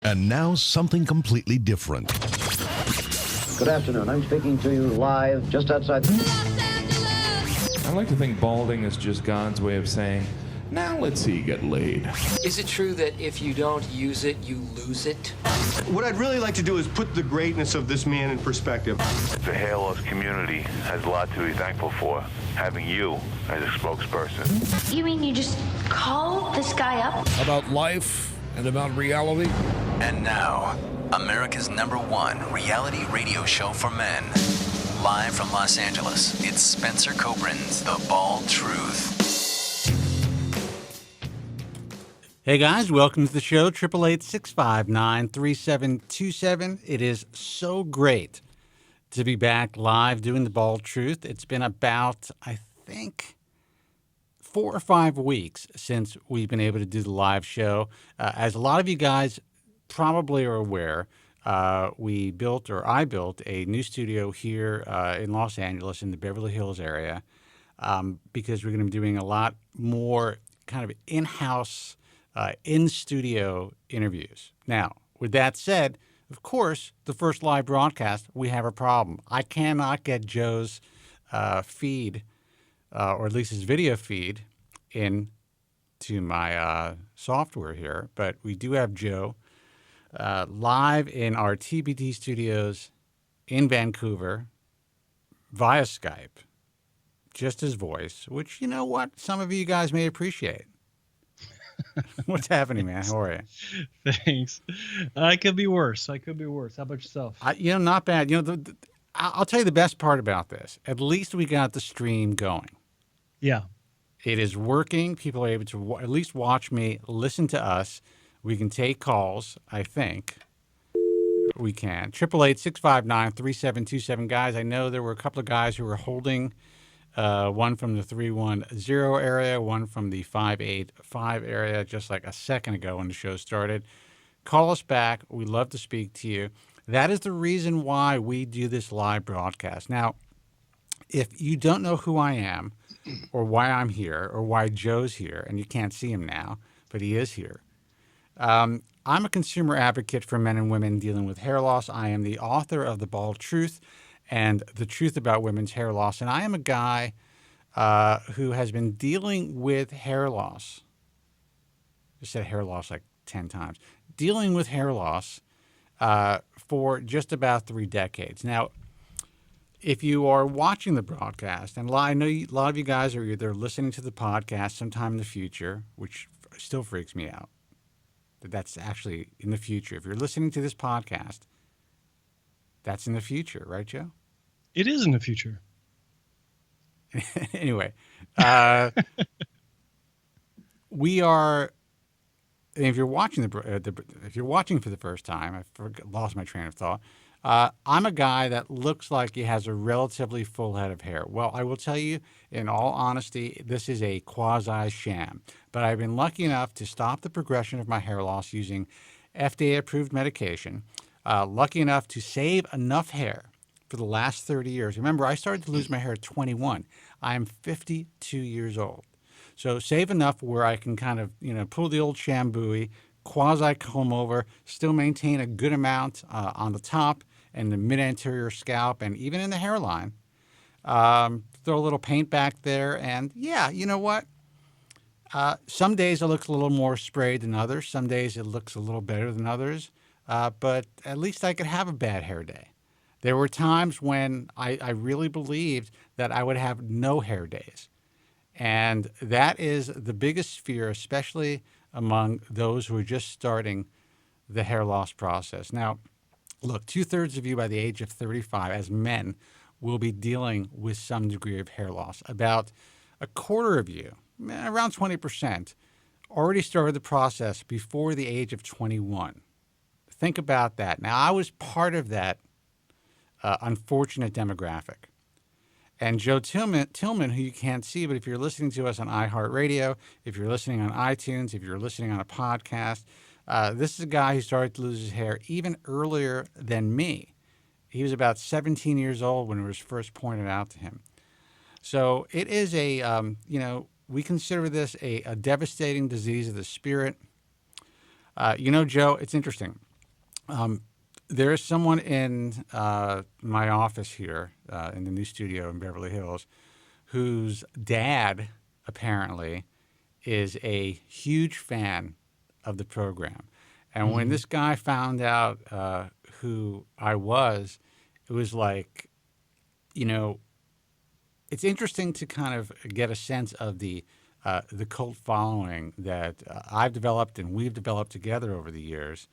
And now something completely different. Good afternoon. I'm speaking to you live just outside. I like to think balding is just God's way of saying, now let's see you get laid. Is it true that if you don't use it, you lose it? What I'd really like to do is put the greatness of this man in perspective. The hair loss community has a lot to be thankful for, having you as a spokesperson. You mean you just call this guy up? About life and about reality. And now, America's #1 reality radio show for men. Live from Los Angeles, it's Spencer Kobren's The Bald Truth. Hey guys, welcome to the show, 888-659-3727. It is so great to be back live doing The Bald Truth. It's been about, I think, 4 or 5 weeks since we've been able to do the live show. As a lot of you guys probably are aware, I built a new studio here in Los Angeles in the Beverly Hills area because we're going to be doing a lot more kind of in-house, in-studio interviews. Now, with that said, of course, the first live broadcast, we have a problem. I cannot get Joe's feed, or at least his video feed, into my software here. But we do have Joe live in our TBT studios in Vancouver via Skype, just his voice, which, you know what, some of you guys may appreciate. What's happening, man? How are you? Thanks. I could be worse. How about yourself? Not bad. I'll tell you the best part about this. At least we got the stream going. Yeah. It is working. People are able to at least watch me, listen to us. We can take calls, I think. We can. 888-659-3727. Guys, I know there were a couple of guys who were holding one from the 310 area, one from the 585 area, just like a second ago when the show started. Call us back. We'd love to speak to you. That is the reason why we do this live broadcast. Now, if you don't know who I am or why I'm here or why Joe's here, and you can't see him now, but he is here. I'm a consumer advocate for men and women dealing with hair loss. I am the author of The Bald Truth and The Truth About Women's Hair Loss. And I am a guy who has been dealing with hair loss. I said hair loss like 10 times. Dealing with hair loss for just about 3 decades. Now, if you are watching the broadcast, and I know a lot of you guys are either listening to the podcast sometime in the future, which still freaks me out, that's actually in the future. If you're listening to this podcast, that's in the future, right, Joe? It is in the future. Anyway, we are. If you're watching if you're watching for the first time, I lost my train of thought. I'm a guy that looks like he has a relatively full head of hair. Well, I will tell you, in all honesty, this is a quasi-sham. But I've been lucky enough to stop the progression of my hair loss using FDA-approved medication. Lucky enough to save enough hair for the last 30 years. Remember, I started to lose my hair at 21. I am 52 years old. So save enough where I can kind of, pull the old shambooey, quasi-comb over, still maintain a good amount on the top and the mid-anterior scalp and even in the hairline. Throw a little paint back there. And, yeah, you know what? Some days it looks a little more sprayed than others. Some days it looks a little better than others. But at least I could have a bad hair day. There were times when I really believed that I would have no hair days. And that is the biggest fear, especially among those who are just starting the hair loss process. Now, look, 2/3 of you by the age of 35 as men will be dealing with some degree of hair loss. About a quarter of you, around 20%, already started the process before the age of 21. Think about that. Now, I was part of that unfortunate demographic. And Joe Tillman, who you can't see, but if you're listening to us on iHeartRadio, if you're listening on iTunes, if you're listening on a podcast, this is a guy who started to lose his hair even earlier than me. He was about 17 years old when it was first pointed out to him. So it is we consider this a devastating disease of the spirit. Joe, it's interesting. There is someone in my office here in the new studio in Beverly Hills whose dad apparently is a huge fan of the program. And when this guy found out who I was, it was like, it's interesting to kind of get a sense of the cult following that I've developed and we've developed together over the years.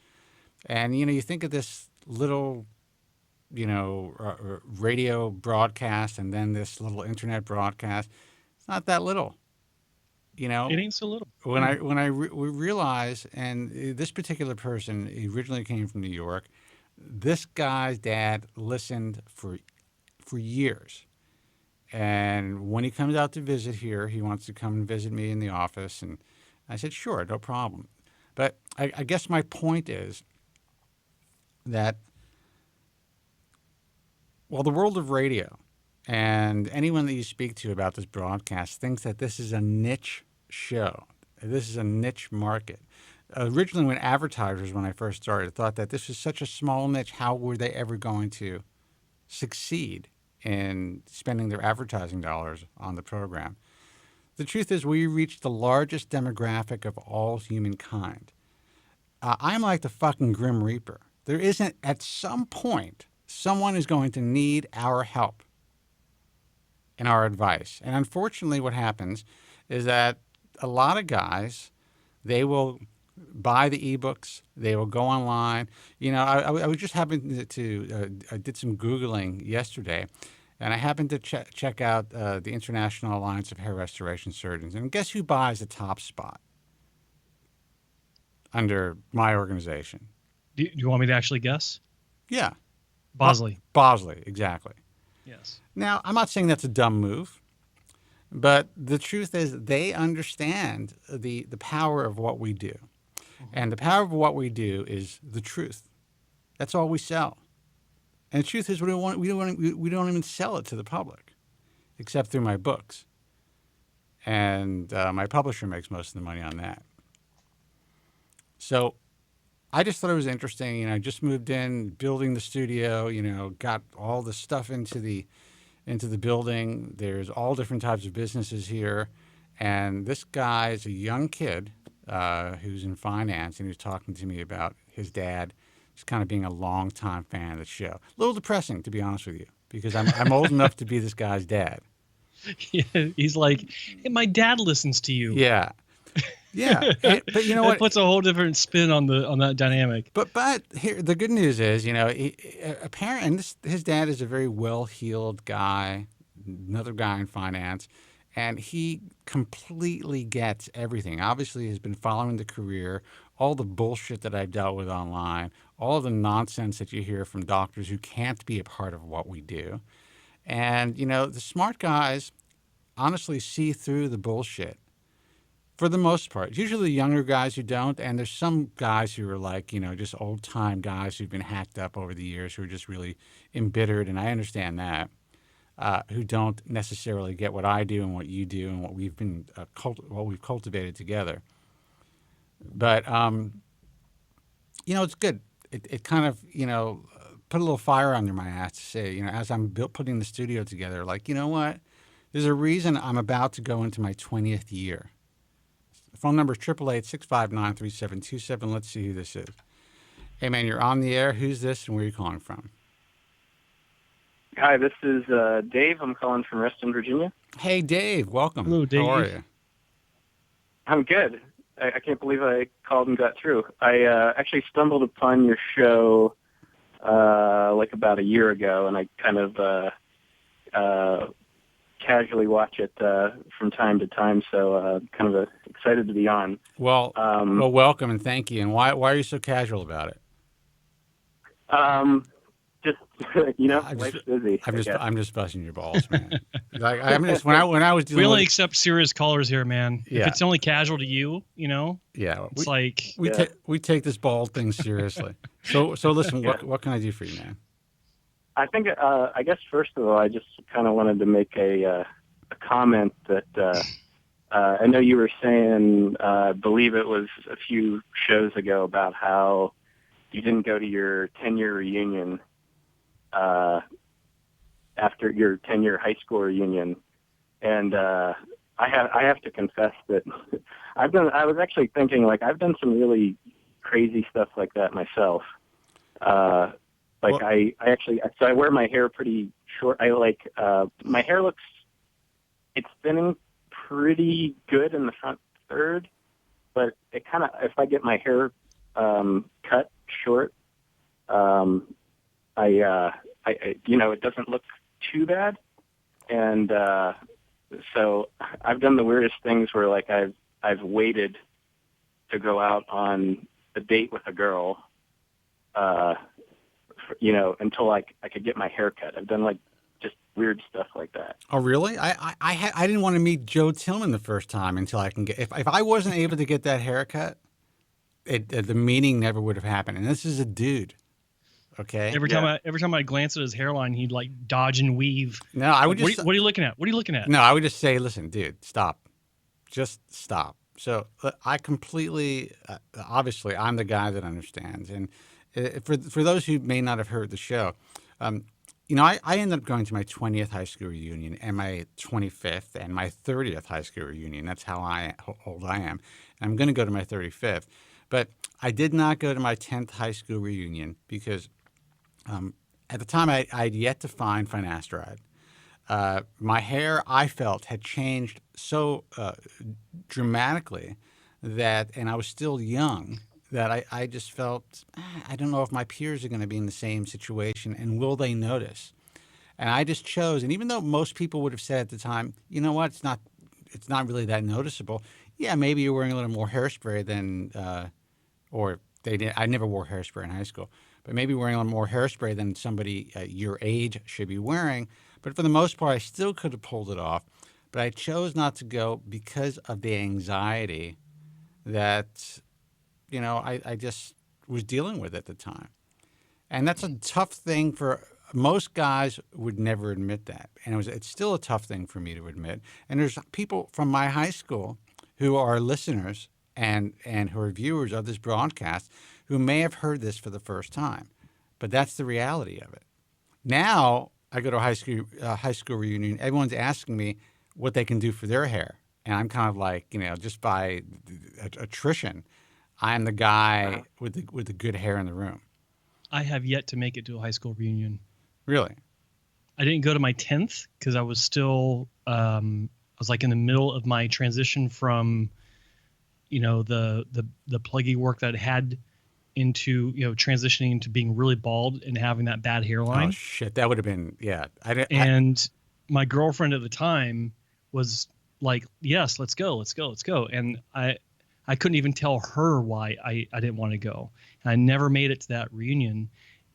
And, you think of this little, radio broadcast and then this little internet broadcast. It's not that little. It ain't so little. We realize, and this particular person originally came from New York. This guy's dad listened for years, and when he comes out to visit here, he wants to come and visit me in the office, and I said, sure, no problem. But I guess my point is that, well, the world of radio. And anyone that you speak to about this broadcast thinks that this is a niche show. This is a niche market. Originally, when I first started, thought that this was such a small niche, how were they ever going to succeed in spending their advertising dollars on the program? The truth is, we reach the largest demographic of all humankind. I'm like the fucking Grim Reaper. There isn't, at some point, someone is going to need our help and our advice. And unfortunately, what happens is that a lot of guys, they will buy the ebooks, they will go online. I was just happened to I did some Googling yesterday, and I happened to check out the International Alliance of Hair Restoration Surgeons. And guess who buys the top spot under my organization? Do you want me to actually guess? Yeah. Bosley. Bosley, exactly. Yes. Now, I'm not saying that's a dumb move, but the truth is they understand the power of what we do. And the power of what we do is the truth. That's all we sell. And the truth is we don't even sell it to the public, except through my books. And my publisher makes most of the money on that. So I just thought it was interesting. I just moved in, building the studio, got all the stuff into the building. There's all different types of businesses here. And this guy is a young kid who's in finance, and he's talking to me about his dad just kind of being a longtime fan of the show. A little depressing, to be honest with you, because I'm old enough to be this guy's dad. Yeah, he's like, hey, my dad listens to you. Yeah. Yeah, but you know what? That puts a whole different spin on that dynamic. But here, the good news is, apparently, his dad is a very well-heeled guy, another guy in finance, and he completely gets everything. Obviously, he's been following the career, all the bullshit that I've dealt with online, all the nonsense that you hear from doctors who can't be a part of what we do. And, the smart guys honestly see through the bullshit. For the most part. It's usually the younger guys who don't, and there's some guys who are like, just old-time guys who've been hacked up over the years who are just really embittered, and I understand that, who don't necessarily get what I do and what you do and what we've been what we've cultivated together. But, it's good. It kind of, put a little fire under my ass to say, as I'm putting the studio together, like, you know what? There's a reason I'm about to go into my 20th year. Phone number is 888-659-3727. Let's see who this is. Hey, man, you're on the air. Who's this and where are you calling from? Hi, this is Dave. I'm calling from Reston, Virginia. Hey, Dave. Welcome. Hello, Dave. How are you? I'm good. I can't believe I called and got through. I actually stumbled upon your show like about a year ago, and I kind of casually watch it from time to time, so kind of excited to be on. Well, welcome and thank you. And why are you so casual about it? Just life's busy. I'm just busting your balls, man. When I was dealing we only accept serious callers here, man. Yeah. If it's only casual to you, yeah, it's we take this bald thing seriously. So listen, what can I do for you, man? I think, I guess, first of all, I just kind of wanted to make a comment that I know you were saying, I believe it was a few shows ago, about how you didn't go to your 10-year reunion after your 10-year high school reunion, and I have to confess that I was actually thinking, like, I've done some really crazy stuff like that myself. I wear my hair pretty short. My hair it's thinning pretty good in the front third, but it kind of, if I get my hair cut short, it doesn't look too bad. And so I've done the weirdest things where, like, I've waited to go out on a date with a girl, until I could get my hair cut. I've done, like, just weird stuff like that. Oh, really? I didn't want to meet Joe Tillman the first time until I can get. If I wasn't able to get that haircut, the meeting never would have happened. And this is a dude. Okay. Every time I glance at his hairline, he'd like dodge and weave. No, I would just. What are you looking at? What are you looking at? No, I would just say, listen, dude, stop. Just stop. So I completely, obviously, I'm the guy that understands. And for those who may not have heard the show, I ended up going to my 20th high school reunion and my 25th and my 30th high school reunion. That's how old I am. And I'm going to go to my 35th. But I did not go to my 10th high school reunion because at the time I'd yet to find finasteride. My hair, I felt, had changed so dramatically and I was still young, that I just felt, I don't know if my peers are going to be in the same situation, and will they notice? And I just chose, and even though most people would have said at the time, you know what, it's not really that noticeable. Yeah, maybe you're wearing a little more hairspray than, or they did. I never wore hairspray in high school, but maybe wearing a little more hairspray than somebody your age should be wearing. But for the most part, I still could have pulled it off. But I chose not to go because of the anxiety that, I just was dealing with at the time. And that's a tough thing for most guys would never admit that. And it's still a tough thing for me to admit. And there's people from my high school who are listeners and who are viewers of this broadcast who may have heard this for the first time. But that's the reality of it. Now I go to a high school reunion. Everyone's asking me what they can do for their hair. And I'm kind of like, just by attrition, I'm the guy with the good hair in the room. I have yet to make it to a high school reunion. Really? I didn't go to my 10th because I was still, I was like in the middle of my transition from, the pluggy work that I had into, transitioning into being really bald and having that bad hairline. Oh, shit. That would have been, yeah. My girlfriend at the time was like, yes, let's go. And I couldn't even tell her why I didn't want to go. And I never made it to that reunion.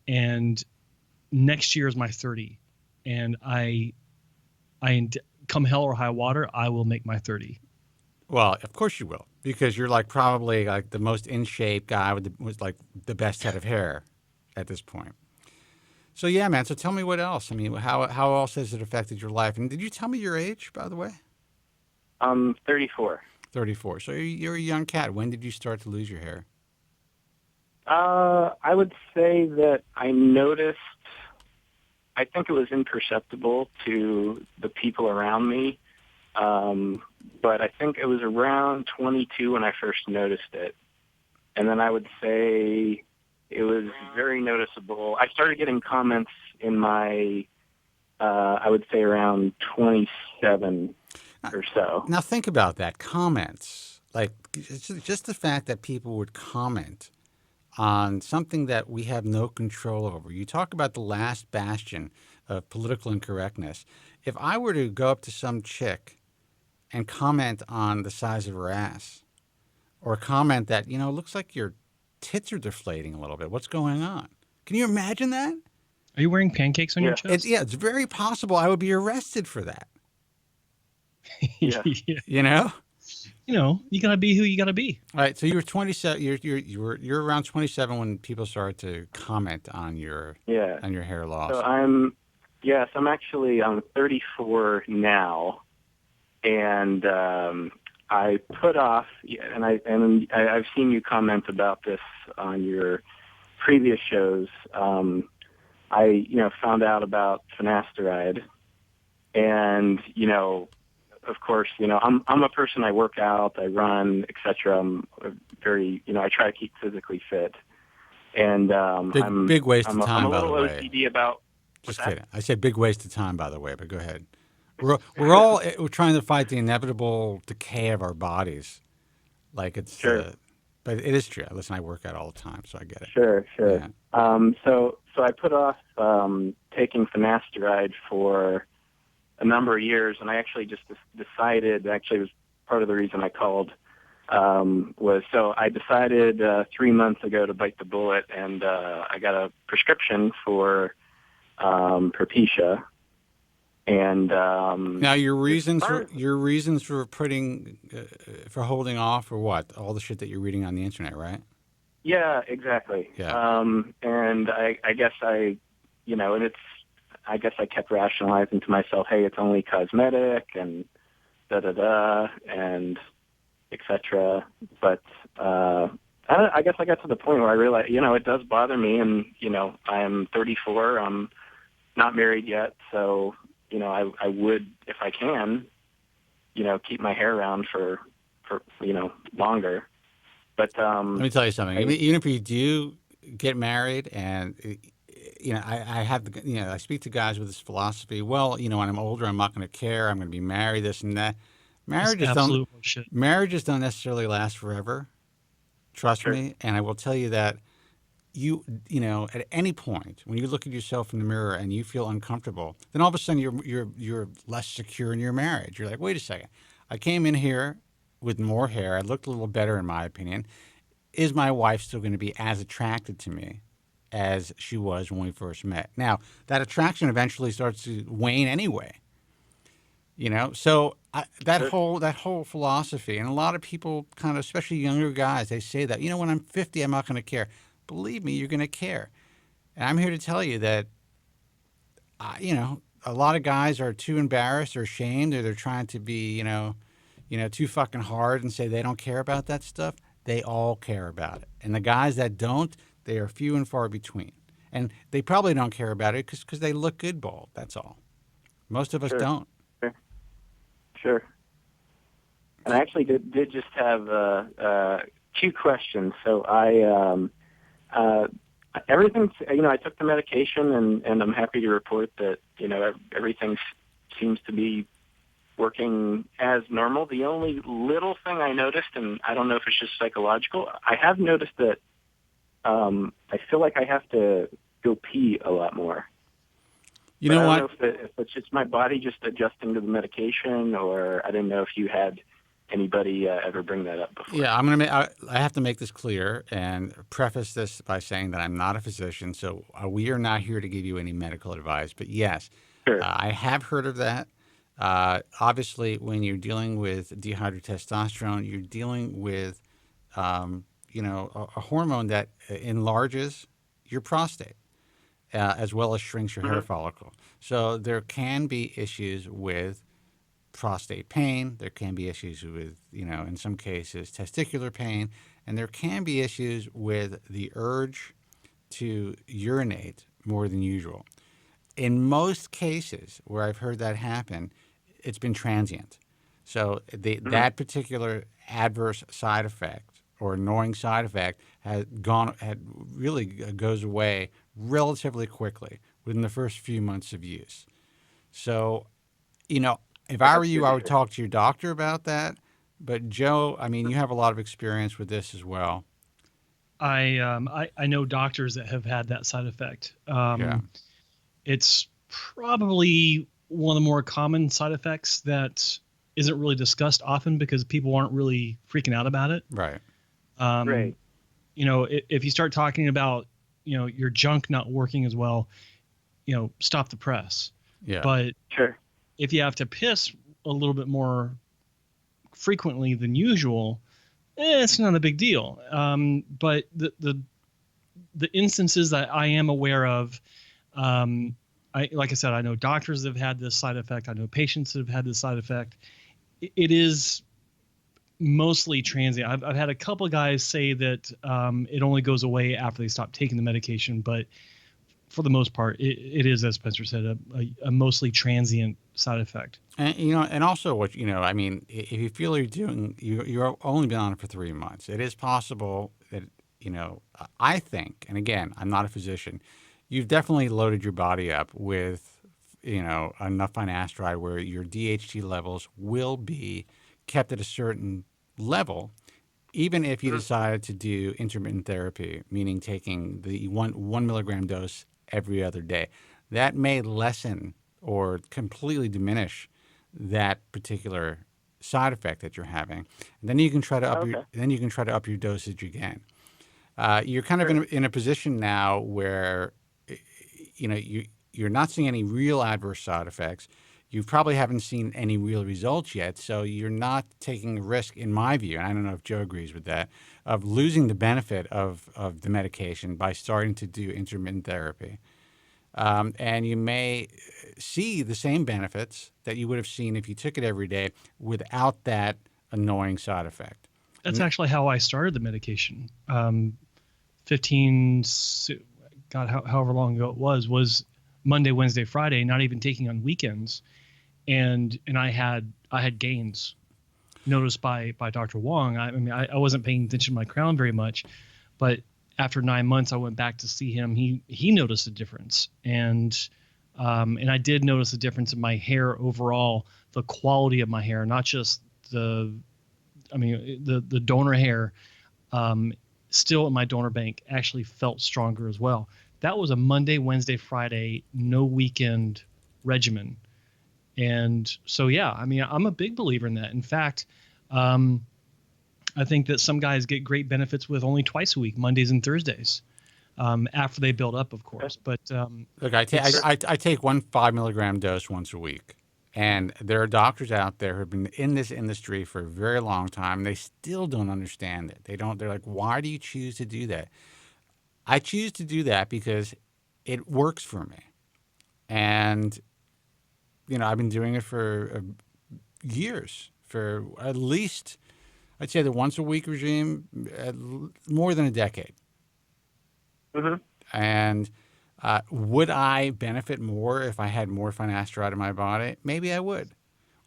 And next year is my 30. And I come hell or high water, I will make my 30. Well, of course you will, because you're probably the most in shape guy with the best head of hair at this point. So yeah, man. So tell me what else. I mean, how else has it affected your life? And did you tell me your age, by the way? 34. 34. So you're a young cat. When did you start to lose your hair? I would say that I noticed. I think it was imperceptible to the people around me. But I think it was around 22 when I first noticed it. And then I would say it was very noticeable. I started getting comments in my, I would say around 27 or so. Now think about that. Comments. Just the fact that people would comment on something that we have no control over. You talk about the last bastion of political incorrectness. If I were to go up to some chick and comment on the size of her ass, or comment that, it looks like your tits are deflating a little bit. What's going on? Can you imagine that? Are you wearing pancakes on your chest? It's very possible I would be arrested for that. Yeah. You gotta be who you gotta be. All right. So you were 27. You're around 27 when people started to comment on your hair loss. So I'm 34 now. And I put off, and I've seen you comment about this on your previous shows, I found out about finasteride, and of course, I'm a person. I work out, I run, etc. I'm very, I try to keep physically fit, and big waste of time. I'm a by little the way. OCD about. Just kidding. I said big waste of time, by the way. But go ahead. We're trying to fight the inevitable decay of our bodies, like it's. Sure. But it is true. Listen, I work out all the time, so I get it. Sure. Yeah. So I put off taking finasteride for a number of years, and I actually just decided. Actually, it was part of the reason I called. I decided 3 months ago to bite the bullet, and I got a prescription for Propecia. And now your reasons for putting for holding off, or what? All the shit that you're reading on the internet, right? Yeah, exactly. Yeah. And I guess I kept rationalizing to myself, hey, it's only cosmetic and and etc. But I guess I got to the point where I realized, it does bother me, and I am 34. I'm not married yet, so I would, if I can, keep my hair around for longer. But let me tell you something. Even if you do get married, and I have I speak to guys with this philosophy. Well, when I'm older, I'm not going to care. I'm going to be married, this and that. Marriages don't necessarily last forever. Trust me, and I will tell you that at any point when you look at yourself in the mirror and you feel uncomfortable, then all of a sudden you're less secure in your marriage. You're like, wait a second, I came in here with more hair. I looked a little better, in my opinion. Is my wife still going to be as attracted to me as she was when we first met? Now, that attraction eventually starts to wane anyway. So that whole philosophy, and a lot of people kind of, especially younger guys, they say that, when I'm 50, I'm not going to care. Believe me, you're going to care. And I'm here to tell you that, a lot of guys are too embarrassed or ashamed, or they're trying to be, too fucking hard and say they don't care about that stuff. They all care about it. And the guys that don't, they are few and far between. And they probably don't care about it because they look good bald. That's all. Most of us don't. Sure. And I actually did just have 2 questions. So everything, I took the medication, and I'm happy to report that, everything seems to be working as normal. The only little thing I noticed, and I don't know if it's just psychological, I have noticed that I feel like I have to go pee a lot more. You know what? I don't know if it's just my body just adjusting to the medication, or I didn't know if you had anybody ever bring that up before. Yeah, I have to make this clear and preface this by saying that I'm not a physician, so we are not here to give you any medical advice. But yes, sure. I have heard of that. Obviously, when you're dealing with dehydrated testosterone, you're dealing with, a hormone that enlarges your prostate. As well as shrinks your hair follicle. So there can be issues with prostate pain. There can be issues with, in some cases, testicular pain. And there can be issues with the urge to urinate more than usual. In most cases where I've heard that happen, it's been transient. So that particular adverse side effect or annoying side effect really goes away relatively quickly within the first few months of use. So, if I were you, I would talk to your doctor about that. But Joe, you have a lot of experience with this as well. I know doctors that have had that side effect. It's probably one of the more common side effects that isn't really discussed often because people aren't really freaking out about it. Right. Right. If you start talking about, your junk not working as well, stop the press. Yeah. But sure. If you have to piss a little bit more frequently than usual, it's not a big deal. But the instances that I am aware of, like I said, I know doctors that have had this side effect. I know patients that have had this side effect. It is mostly transient. I've had a couple of guys say that it only goes away after they stop taking the medication, but for the most part, it is, as Spencer said, a mostly transient side effect. And and also what I mean, if you feel you're only been on it for 3 months, it is possible that I think, and again, I'm not a physician, you've definitely loaded your body up with enough finasteride where your DHT levels will be kept at a certain level, even if you decided to do intermittent therapy, meaning taking the 1 milligram dose every other day. That may lessen or completely diminish that particular side effect that you're having. And then you can try to up your dosage again. You're kind of in a position now where you're not seeing any real adverse side effects. You probably haven't seen any real results yet, so you're not taking a risk, in my view, and I don't know if Joe agrees with that, of losing the benefit of the medication by starting to do intermittent therapy. And you may see the same benefits that you would have seen if you took it every day without that annoying side effect. That's actually how I started the medication. However long ago it was Monday, Wednesday, Friday, not even taking on weekends. And I had gains noticed by Dr. Wong. I mean, I wasn't paying attention to my crown very much, but after 9 months, I went back to see him. He noticed a difference, and I did notice a difference in my hair overall, the quality of my hair, not just the donor hair. Still in my donor bank actually felt stronger as well. That was a Monday, Wednesday, Friday, no weekend regimen. And so, yeah, I mean, I'm a big believer in that. In fact, I think that some guys get great benefits with only twice a week, Mondays and Thursdays, after they build up, of course. But look, I take 1 5 milligram dose once a week. And there are doctors out there who have been in this industry for a very long time. They still don't understand it. They're like, why do you choose to do that? I choose to do that because it works for me. And, I've been doing it for years, for at least, I'd say the once a week regime, more than a decade. Mm-hmm. And would I benefit more if I had more finasteride in my body? Maybe I would.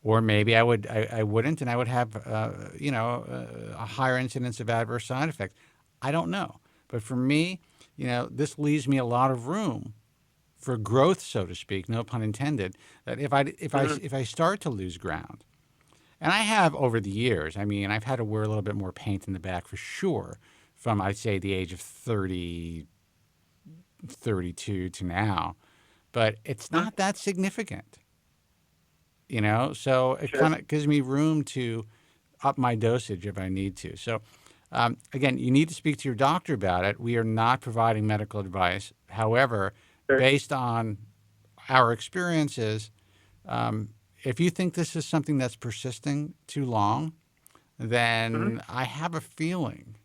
Or maybe I wouldn't, and I would have, a higher incidence of adverse side effects. I don't know. But for me, this leaves me a lot of room for growth, so to speak, no pun intended, that if I start to lose ground, and I have over the years, I mean, I've had to wear a little bit more paint in the back for sure from, I'd say, the age of 30, 32 to now, but it's not that significant, so it kind of gives me room to up my dosage if I need to. So again, you need to speak to your doctor about it. We are not providing medical advice. However, based on our experiences, if you think this is something that's persisting too long, then I have a feeling,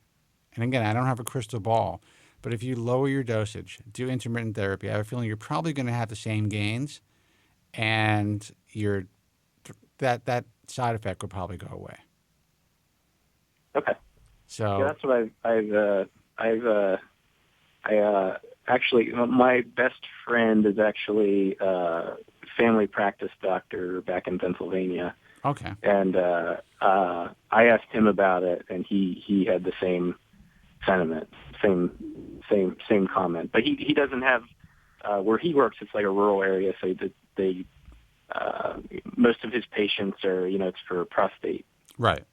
and again, I don't have a crystal ball, but if you lower your dosage, do intermittent therapy, I have a feeling you're probably going to have the same gains, and that side effect will probably go away. Okay. So yeah, that's what I've actually, my best friend is actually a family practice doctor back in Pennsylvania. Okay. And I asked him about it, and he had the same sentiment, same comment. But he doesn't have where he works. It's like a rural area, so they most of his patients are it's for prostate right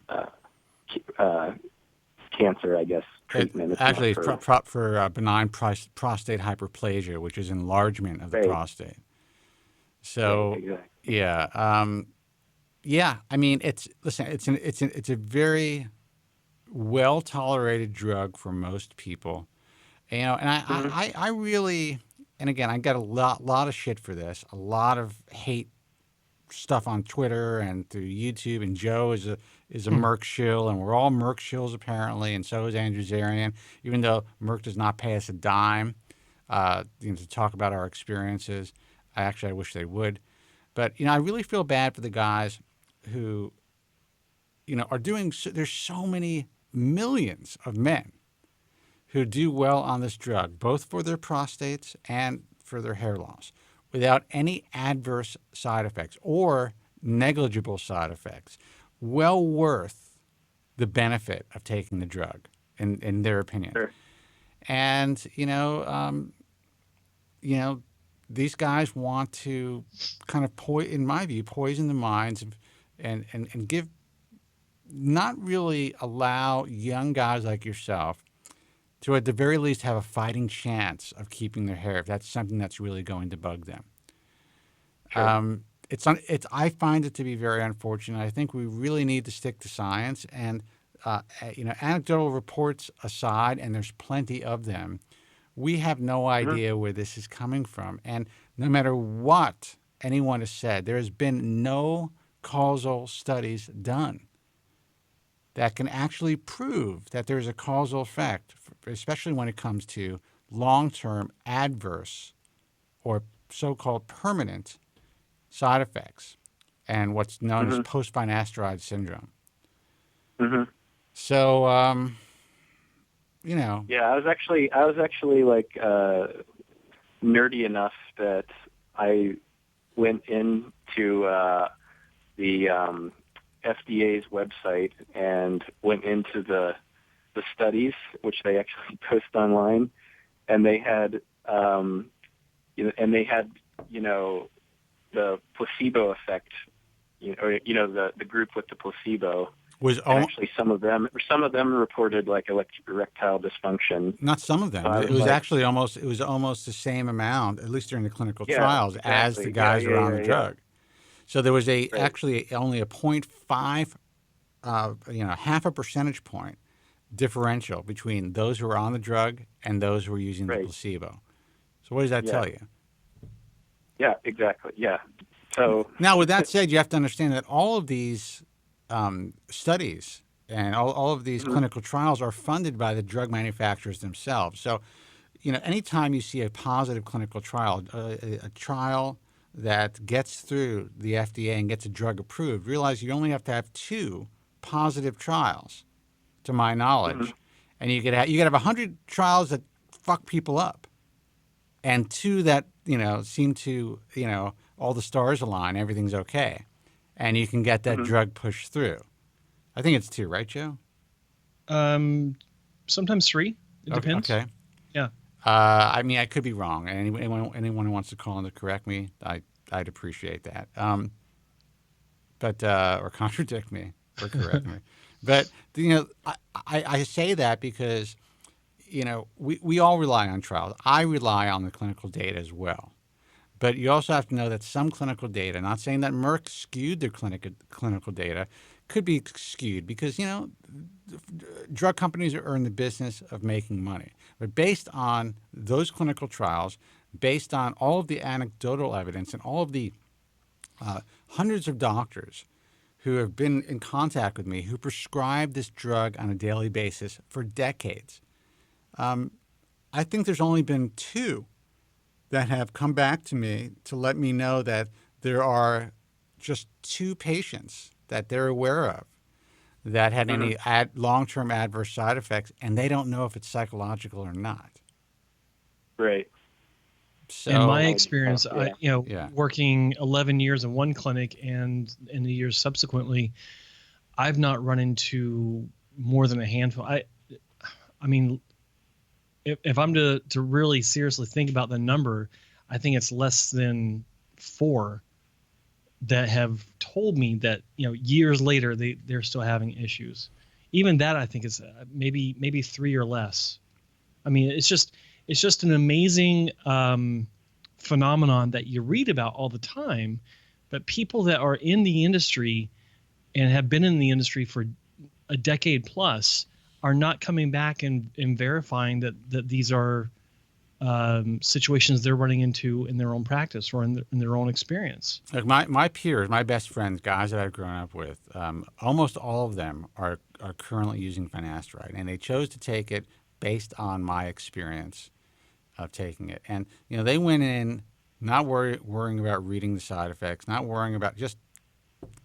cancer, I guess. Treatment. Actually, it's for benign prostate hyperplasia, which is enlargement of the prostate. So, yeah, yeah. I mean, it's a very well tolerated drug for most people, and I really, and again, I got a lot of shit for this, a lot of hate stuff on Twitter and through YouTube, and Joe is a Merck shill, and we're all Merck shills apparently, and so is Andrew Zarian, even though Merck does not pay us a dime to talk about our experiences. I wish they would. But, I really feel bad for the guys who are doing. There's so many millions of men who do well on this drug, both for their prostates and for their hair loss, without any adverse side effects or negligible side effects. Well worth the benefit of taking the drug, in their opinion. Sure. And these guys want to kind of, in my view, poison the minds and give, not really allow young guys like yourself to, at the very least, have a fighting chance of keeping their hair if that's something that's really going to bug them. Sure. I find it to be very unfortunate. I think we really need to stick to science, and anecdotal reports aside, and there's plenty of them, we have no idea where this is coming from. And no matter what anyone has said, there has been no causal studies done that can actually prove that there's a causal effect, especially when it comes to long-term adverse or so-called permanent side effects and what's known as post-finasteride syndrome. So, Yeah, I was actually like nerdy enough that I went into the FDA's website and went into the studies, which they actually post online, and they had the placebo effect, the group with the placebo was actually some of them reported like erectile dysfunction. Not some of them. It was actually almost the same amount, at least during the clinical trials, as the guys who were on the drug. So there was actually only a 0.5, half a percentage point differential between those who were on the drug and those who were using the placebo. So what does that tell you? Yeah, exactly. Yeah. So now, with that said, you have to understand that all of these studies and all of these clinical trials are funded by the drug manufacturers themselves. So, anytime you see a positive clinical trial, a trial that gets through the FDA and gets a drug approved, realize you only have to have 2 positive trials, to my knowledge, and you could have 100 trials that fuck people up, and 2 that seem to all the stars align, everything's okay, and you can get that drug pushed through. I think it's 2, right, Joe? Sometimes 3. It depends. Okay. Yeah. I mean, I could be wrong. Anyone who wants to call in to correct me, I'd appreciate that. Or contradict me or correct me. But I say that because we all rely on trials. I rely on the clinical data as well. But you also have to know that some clinical data, not saying that Merck skewed their clinical data, could be skewed because, drug companies are in the business of making money. But based on those clinical trials, based on all of the anecdotal evidence and all of the hundreds of doctors who have been in contact with me, who prescribe this drug on a daily basis for decades, I think there's only been 2 that have come back to me to let me know that there are just 2 patients that they're aware of that had any long-term adverse side effects, and they don't know if it's psychological or not. Right. So, in my experience, working 11 years in one clinic and in the years subsequently, I've not run into more than a handful. I mean, if I'm to really seriously think about the number, I think it's less than 4 that have told me that years later they're still having issues. Even that, I think, is maybe 3 or less. I mean, it's just an amazing phenomenon that you read about all the time, but people that are in the industry and have been in the industry for a decade plus are not coming back and verifying that these are situations they're running into in their own practice or in their own experience. Like my peers, my best friends, guys that I've grown up with, almost all of them are currently using finasteride, and they chose to take it based on my experience of taking it. And they went in not worrying about reading the side effects, not worrying about, just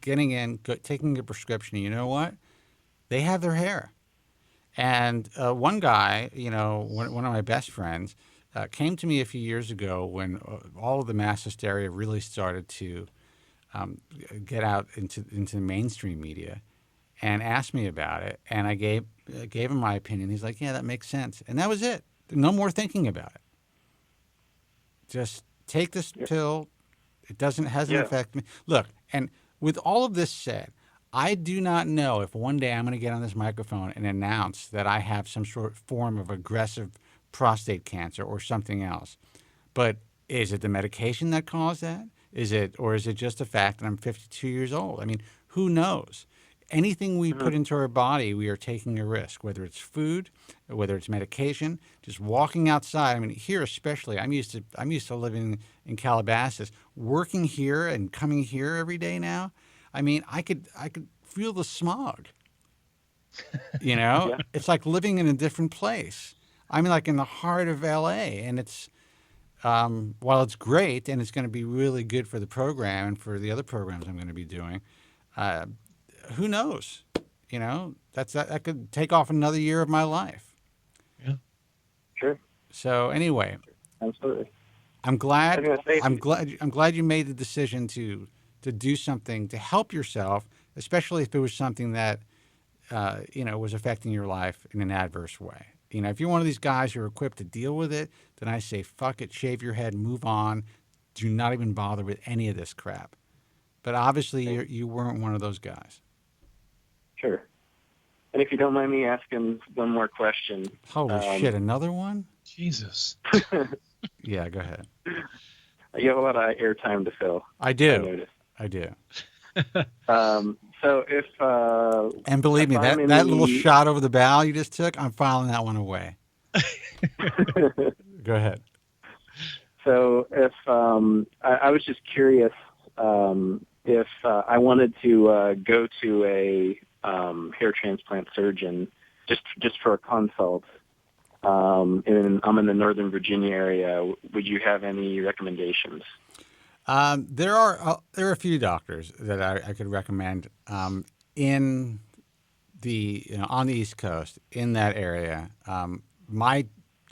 getting in, taking a prescription. You know what? They have their hair. And one guy, one of my best friends, came to me a few years ago when all of the mass hysteria really started to get out into the mainstream media, and asked me about it. And I gave him my opinion. He's like, "Yeah, that makes sense." And that was it. No more thinking about it. Just take this pill. It hasn't affected me. Look, and with all of this said, I do not know if one day I'm going to get on this microphone and announce that I have some sort of form of aggressive prostate cancer or something else. But is it the medication that caused that? Or is it just the fact that I'm 52 years old? I mean, who knows? Anything we put into our body, we are taking a risk, whether it's food, whether it's medication, just walking outside. I mean, here especially, I'm used to living in Calabasas, working here and coming here every day now. I mean, I could feel the smog. It's like living in a different place. I'm like in the heart of LA, and it's while it's great and it's going to be really good for the program and for the other programs I'm going to be doing. Who knows? That could take off another year of my life. Yeah. Sure. So anyway, absolutely. I'm glad you made the decision to do something to help yourself, especially if it was something that was affecting your life in an adverse way. If you're one of these guys who are equipped to deal with it, then I say fuck it, shave your head, move on. Do not even bother with any of this crap. But obviously you weren't one of those guys. Sure. And if you don't mind me asking one more question. Holy shit, another one? Jesus. Yeah, go ahead. You have a lot of airtime to fill. I do. So if... and believe me, that little shot over the bow you just took, I'm filing that one away. Go ahead. So if I was just curious if I wanted to go to a hair transplant surgeon just for a consult, and I'm in the Northern Virginia area, would you have any recommendations? There are a few doctors that I could recommend in the on the East Coast in that area. My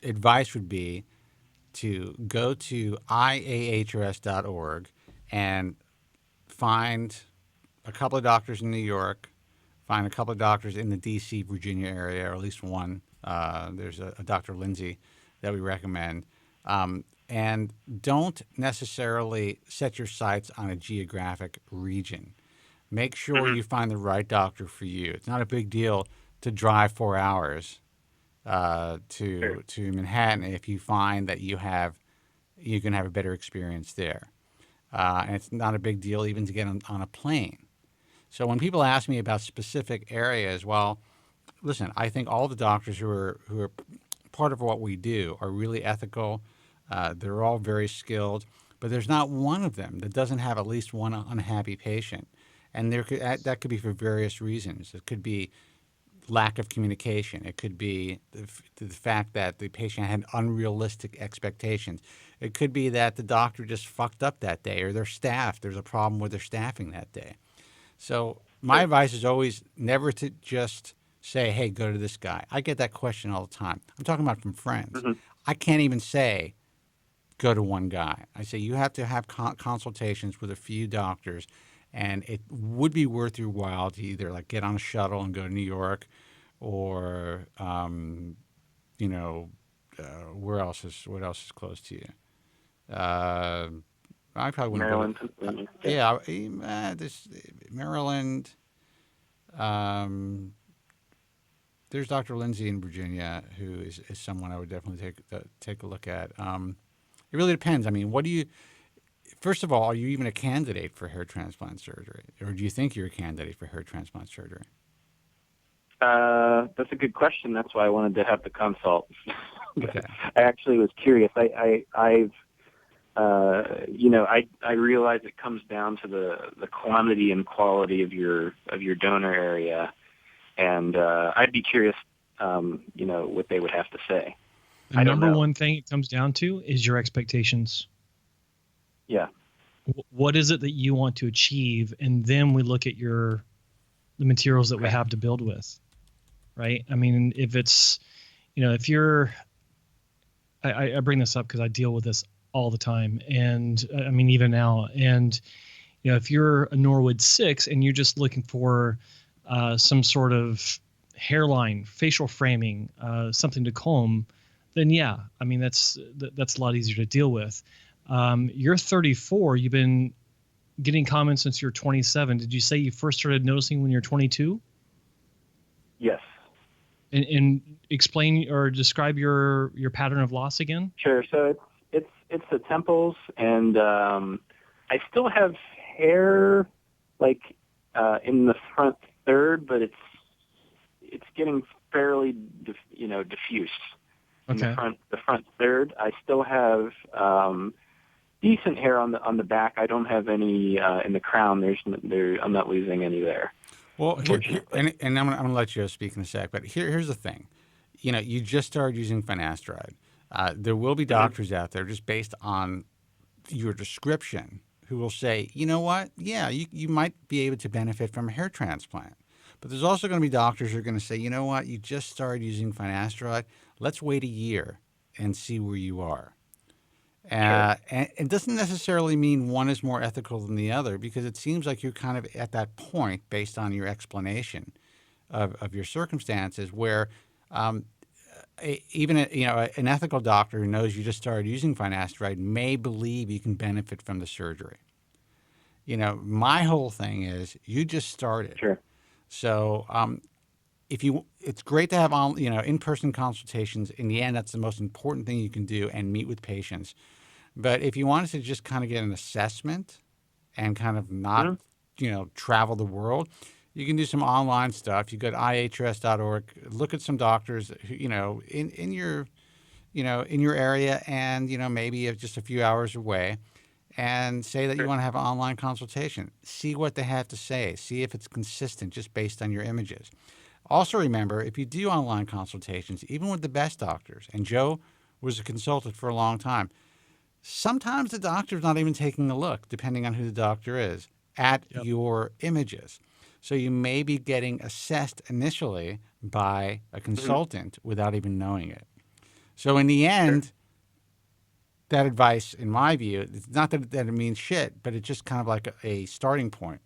advice would be to go to iahrs.org and find a couple of doctors in New York, find a couple of doctors in the D.C., Virginia area, or at least one. There's a Dr. Lindsay that we recommend. And don't necessarily set your sights on a geographic region. Make sure you find the right doctor for you. It's not a big deal to drive 4 hours to Manhattan if you find that you can have a better experience there. And it's not a big deal even to get on a plane. So when people ask me about specific areas, well, listen, I think all the doctors who are part of what we do are really ethical. They're all very skilled, but there's not one of them that doesn't have at least one unhappy patient. And that could be for various reasons. It could be lack of communication. It could be the fact that the patient had unrealistic expectations. It could be that the doctor just fucked up that day, or there's a problem with their staffing that day. So my advice is always never to just say, hey, go to this guy. I get that question all the time. I'm talking about from friends. I can't even say, go to one guy. I say you have to have consultations with a few doctors, and it would be worth your while to either like get on a shuttle and go to New York, or what else is close to you? I probably wouldn't Maryland. This Maryland. There's Dr. Lindsay in Virginia, who is someone I would definitely take a look at. It really depends. I mean, first of all, are you even a candidate for hair transplant surgery? Or do you think you're a candidate for hair transplant surgery? That's a good question. That's why I wanted to have the consult. Okay. I actually was curious. I realize it comes down to the quantity and quality of your donor area, and I'd be curious, what they would have to say. The number one thing it comes down to is your expectations. Yeah. What is it that you want to achieve? And then we look at the materials that we have to build with, right? I mean, if it's, if you're, I bring this up because I deal with this all the time. And I mean, even now, and, if you're a Norwood 6 and you're just looking for some sort of hairline, facial framing, something to comb, then yeah, I mean, that's a lot easier to deal with. You're 34. You've been getting comments since you're 27. Did you say you first started noticing when you're 22? Yes. And explain or describe your pattern of loss again? Sure. So it's the temples, and I still have hair like in the front third, but it's getting fairly diffused. In Okay. the front third, I still have decent hair on the back. I don't have any in the crown. I'm not losing any there. Well, and I'm going to let you speak in a sec, but here's the thing. You just started using finasteride. There will be doctors out there just based on your description who will say, you know what? Yeah, you might be able to benefit from a hair transplant. But there's also going to be doctors who are going to say, you know what? You just started using finasteride. Let's wait a year and see where you are. And it doesn't necessarily mean one is more ethical than the other, because it seems like you're kind of at that point based on your explanation of your circumstances where even an ethical doctor who knows you just started using finasteride may believe you can benefit from the surgery. My whole thing is you just started. Sure. So it's great to have in-person consultations. In the end, that's the most important thing you can do, and meet with patients. But if you wanted to just kind of get an assessment and kind of not, travel the world, you can do some online stuff. You go to ihs.org, look at some doctors, in your area, and maybe just a few hours away, and say that you want to have an online consultation. See what they have to say. See if it's consistent just based on your images. Also remember, if you do online consultations, even with the best doctors, and Joe was a consultant for a long time, sometimes the doctor's not even taking a look, depending on who the doctor is, at your images. So you may be getting assessed initially by a consultant without even knowing it. So in the end, that advice, in my view, it's not that it means shit, but it's just kind of like a starting point.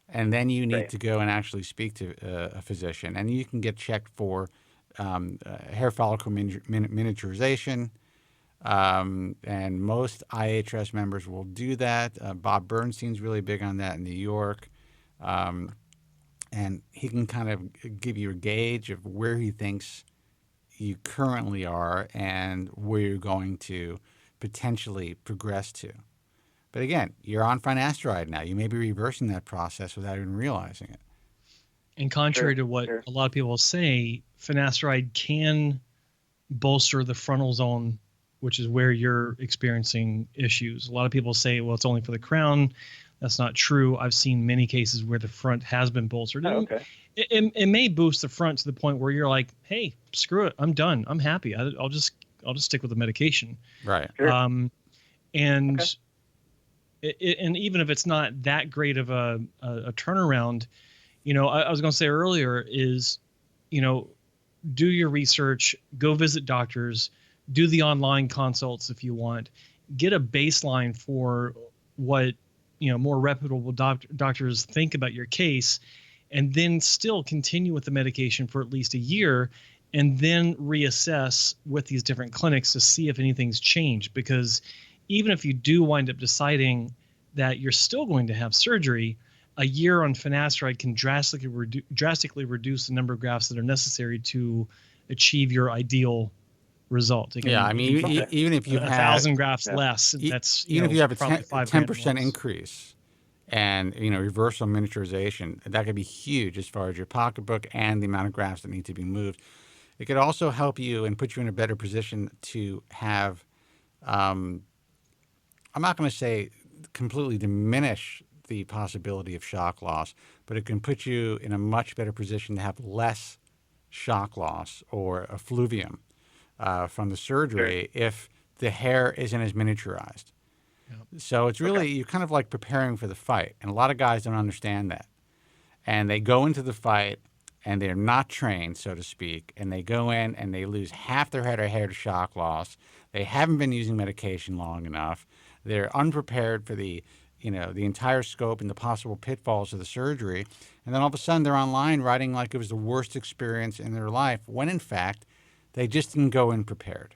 And then you need to go and actually speak to a physician. And you can get checked for hair follicle miniaturization. And most IHS members will do that. Bob Bernstein's really big on that in New York. And he can kind of give you a gauge of where he thinks you currently are and where you're going to potentially progress to. But again, you're on finasteride now. You may be reversing that process without even realizing it. And contrary to what a lot of people say, finasteride can bolster the frontal zone, which is where you're experiencing issues. A lot of people say, well, it's only for the crown. That's not true. I've seen many cases where the front has been bolstered. Oh, okay. It may boost the front to the point where you're like, hey, screw it. I'm done. I'm happy. I'll just stick with the medication. Right. Sure. And even if it's not that great of a turnaround, I was going to say earlier is, do your research, go visit doctors, do the online consults if you want, get a baseline for what, more reputable doctors think about your case, and then still continue with the medication for at least a year, and then reassess with these different clinics to see if anything's changed. Because even if you do wind up deciding that you're still going to have surgery, a year on finasteride can drastically reduce the number of grafts that are necessary to achieve your ideal result. Again, I mean, even if you have 1,000 grafts less, that's even if you have a probably 10% increase and reversal miniaturization, that could be huge as far as your pocketbook and the amount of grafts that need to be moved. It could also help you and put you in a better position to have, I'm not going to say completely diminish the possibility of shock loss, but it can put you in a much better position to have less shock loss or effluvium from the surgery if the hair isn't as miniaturized. Yep. So it's really, you're kind of like preparing for the fight. And a lot of guys don't understand that. And they go into the fight and they're not trained, so to speak. And they go in and they lose half their head of hair to shock loss. They haven't been using medication long enough. They're unprepared for the entire scope and the possible pitfalls of the surgery. And then all of a sudden they're online writing like it was the worst experience in their life, when in fact, they just didn't go in prepared.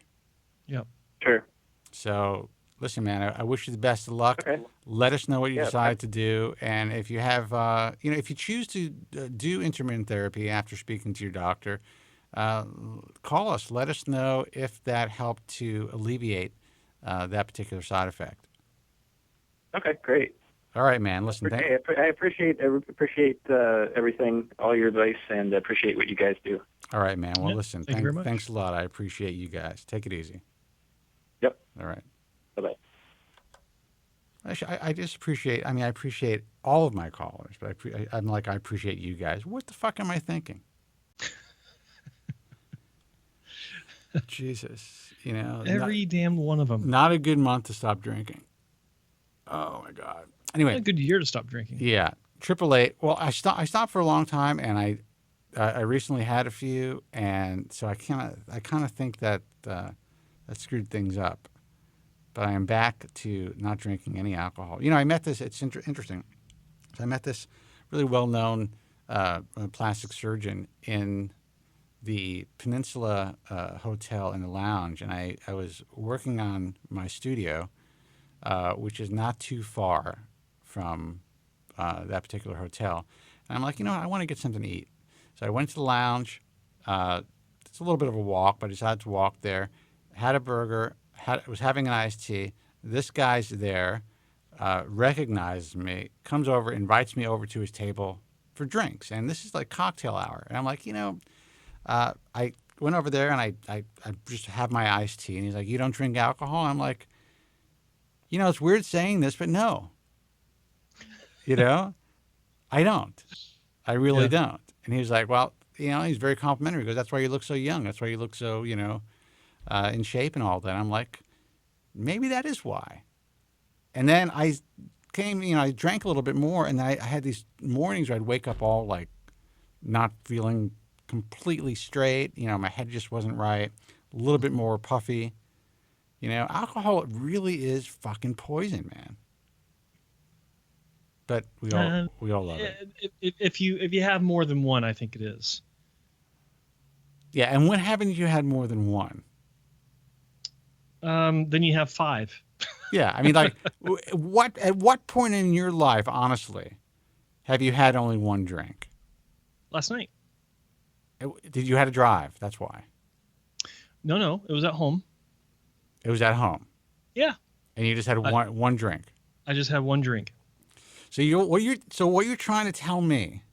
Yep. Sure. So listen, man, I wish you the best of luck. Okay. Let us know what you decide to do. And if you have, if you choose to do intermittent therapy after speaking to your doctor, call us. Let us know if that helped to alleviate that particular side effect. Okay, great. All right, man. Listen, I appreciate everything, all your advice, and appreciate what you guys do. All right, man. Well, listen, thank you very much. Thanks a lot. I appreciate you guys. Take it easy. Yep. All right. Bye-bye. Actually, I just appreciate, I appreciate all of my callers, but I appreciate you guys. What the fuck am I thinking? Jesus, Every damn one of them. Not a good month to stop drinking. Oh my God. Anyway. Not a good year to stop drinking. Yeah. 888. Well, I stopped for a long time, and I recently had a few, and so I kind of think that that screwed things up. But I am back to not drinking any alcohol. I met this. It's interesting. So I met this really well-known plastic surgeon in the Peninsula Hotel in the lounge, and I was working on my studio, which is not too far from that particular hotel. And I'm like, I want to get something to eat. So I went to the lounge. It's a little bit of a walk, but I decided to walk there. Had a burger. Was having an iced tea. This guy's there, recognizes me, comes over, invites me over to his table for drinks. And this is like cocktail hour. And I'm like, I went over there and I just have my iced tea. And he's like, you don't drink alcohol? I'm like, it's weird saying this, but no. I don't. I really don't. And he was like, well, he's very complimentary. He goes, that's why you look so young. That's why you look so, in shape and all that. I'm like, maybe that is why. And then I came, I drank a little bit more, and I had these mornings where I'd wake up all like not feeling completely straight. My head just wasn't right, a little bit more puffy. Alcohol really is fucking poison, man. But we all love it. If you have more than one, I think it is. Yeah, and when haven't you had more than one? Then you have 5. Yeah, at what point in your life, honestly, have you had only one drink? Last night. Did you had to drive? That's why. No, it was at home. It was at home. Yeah. And you just had one drink. I just had one drink. So what you're trying to tell me?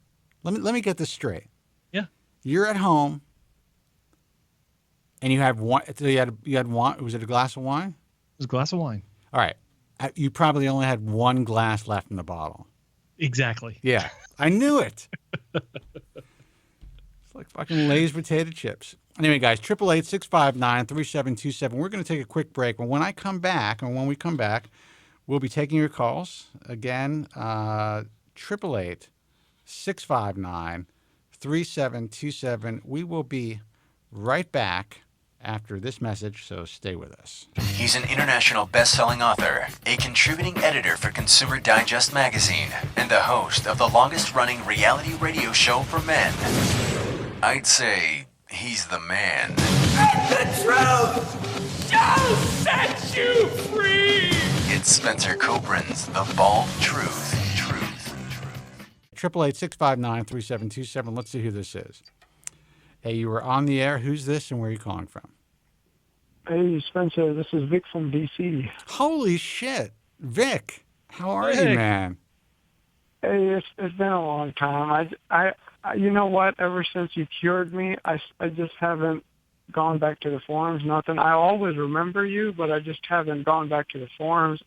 Let me get this straight. Yeah. You're at home. And you had one. So you had one. Was it a glass of wine? It was a glass of wine. All right. You probably only had one glass left in the bottle. Exactly. Yeah, I knew it. It's like fucking Lay's potato chips. Anyway, guys, 888-659-3727. We're going to take a quick break. But when we come back, we'll be taking your calls again. 888-659-3727. We will be right back after this message, so stay with us. He's an international best-selling author, a contributing editor for Consumer Digest magazine, and the host of the longest-running reality radio show for men. I'd say he's the man. The truth shall set you free! It's Spencer Kobren's The Bald Truth. 888-659-3727. Let's see who this is. Hey, you were on the air. Who's this and where are you calling from? Hey, Spencer. This is Vic from D.C. Holy shit. Vic, how are you, man? Hey, it's been a long time. I you know what? Ever since you cured me, I just haven't gone back to the forums. Nothing. I always remember you, but I just haven't gone back to the forums.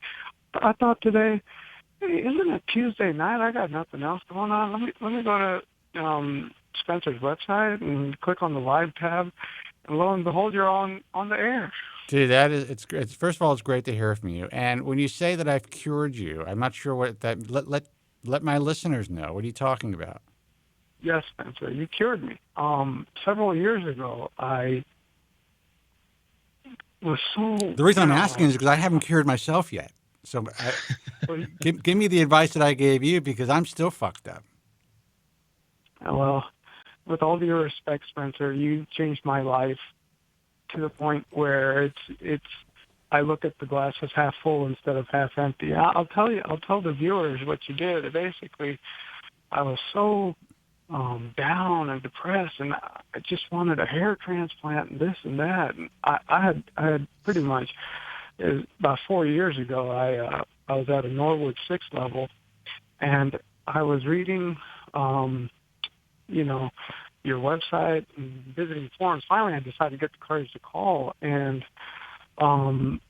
I thought today, hey, isn't it Tuesday night? I got nothing else going on. Let me go to Spencer's website and click on the live tab, and lo and behold, you're on the air. Dude, it's first of all, it's great to hear from you. And when you say that I've cured you, I'm not sure what that. Let my listeners know. What are you talking about? Yes, Spencer, you cured me. Several years ago, I was so. The reason I'm asking is because I haven't cured myself yet. So give me the advice that I gave you, because I'm still fucked up. Well, with all due respect, Spencer, you changed my life to the point where I look at the glass as half full instead of half empty. I'll tell the viewers what you did. Basically, I was so down and depressed, and I just wanted a hair transplant and this and that. And I had pretty much, about 4 years ago, I was at a Norwood 6 level, and I was reading, your website and visiting forums. Finally, I decided to get the courage to call, and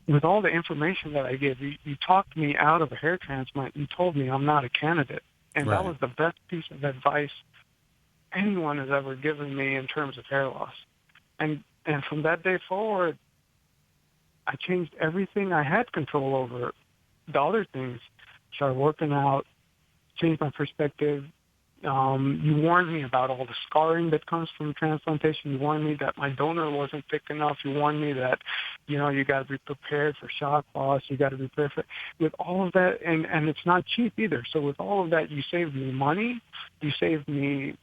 with all the information that I gave, you talked me out of a hair transplant. You told me I'm not a candidate, and Right. that was the best piece of advice anyone has ever given me in terms of hair loss. And from that day forward, I changed everything I had control over. The other things, started working out, changed my perspective. You warned me about all the scarring that comes from transplantation. You warned me that my donor wasn't thick enough. You warned me that, you got to be prepared for shock loss. You got to be prepared with all of that, and it's not cheap either. So with all of that, you saved me money, you saved me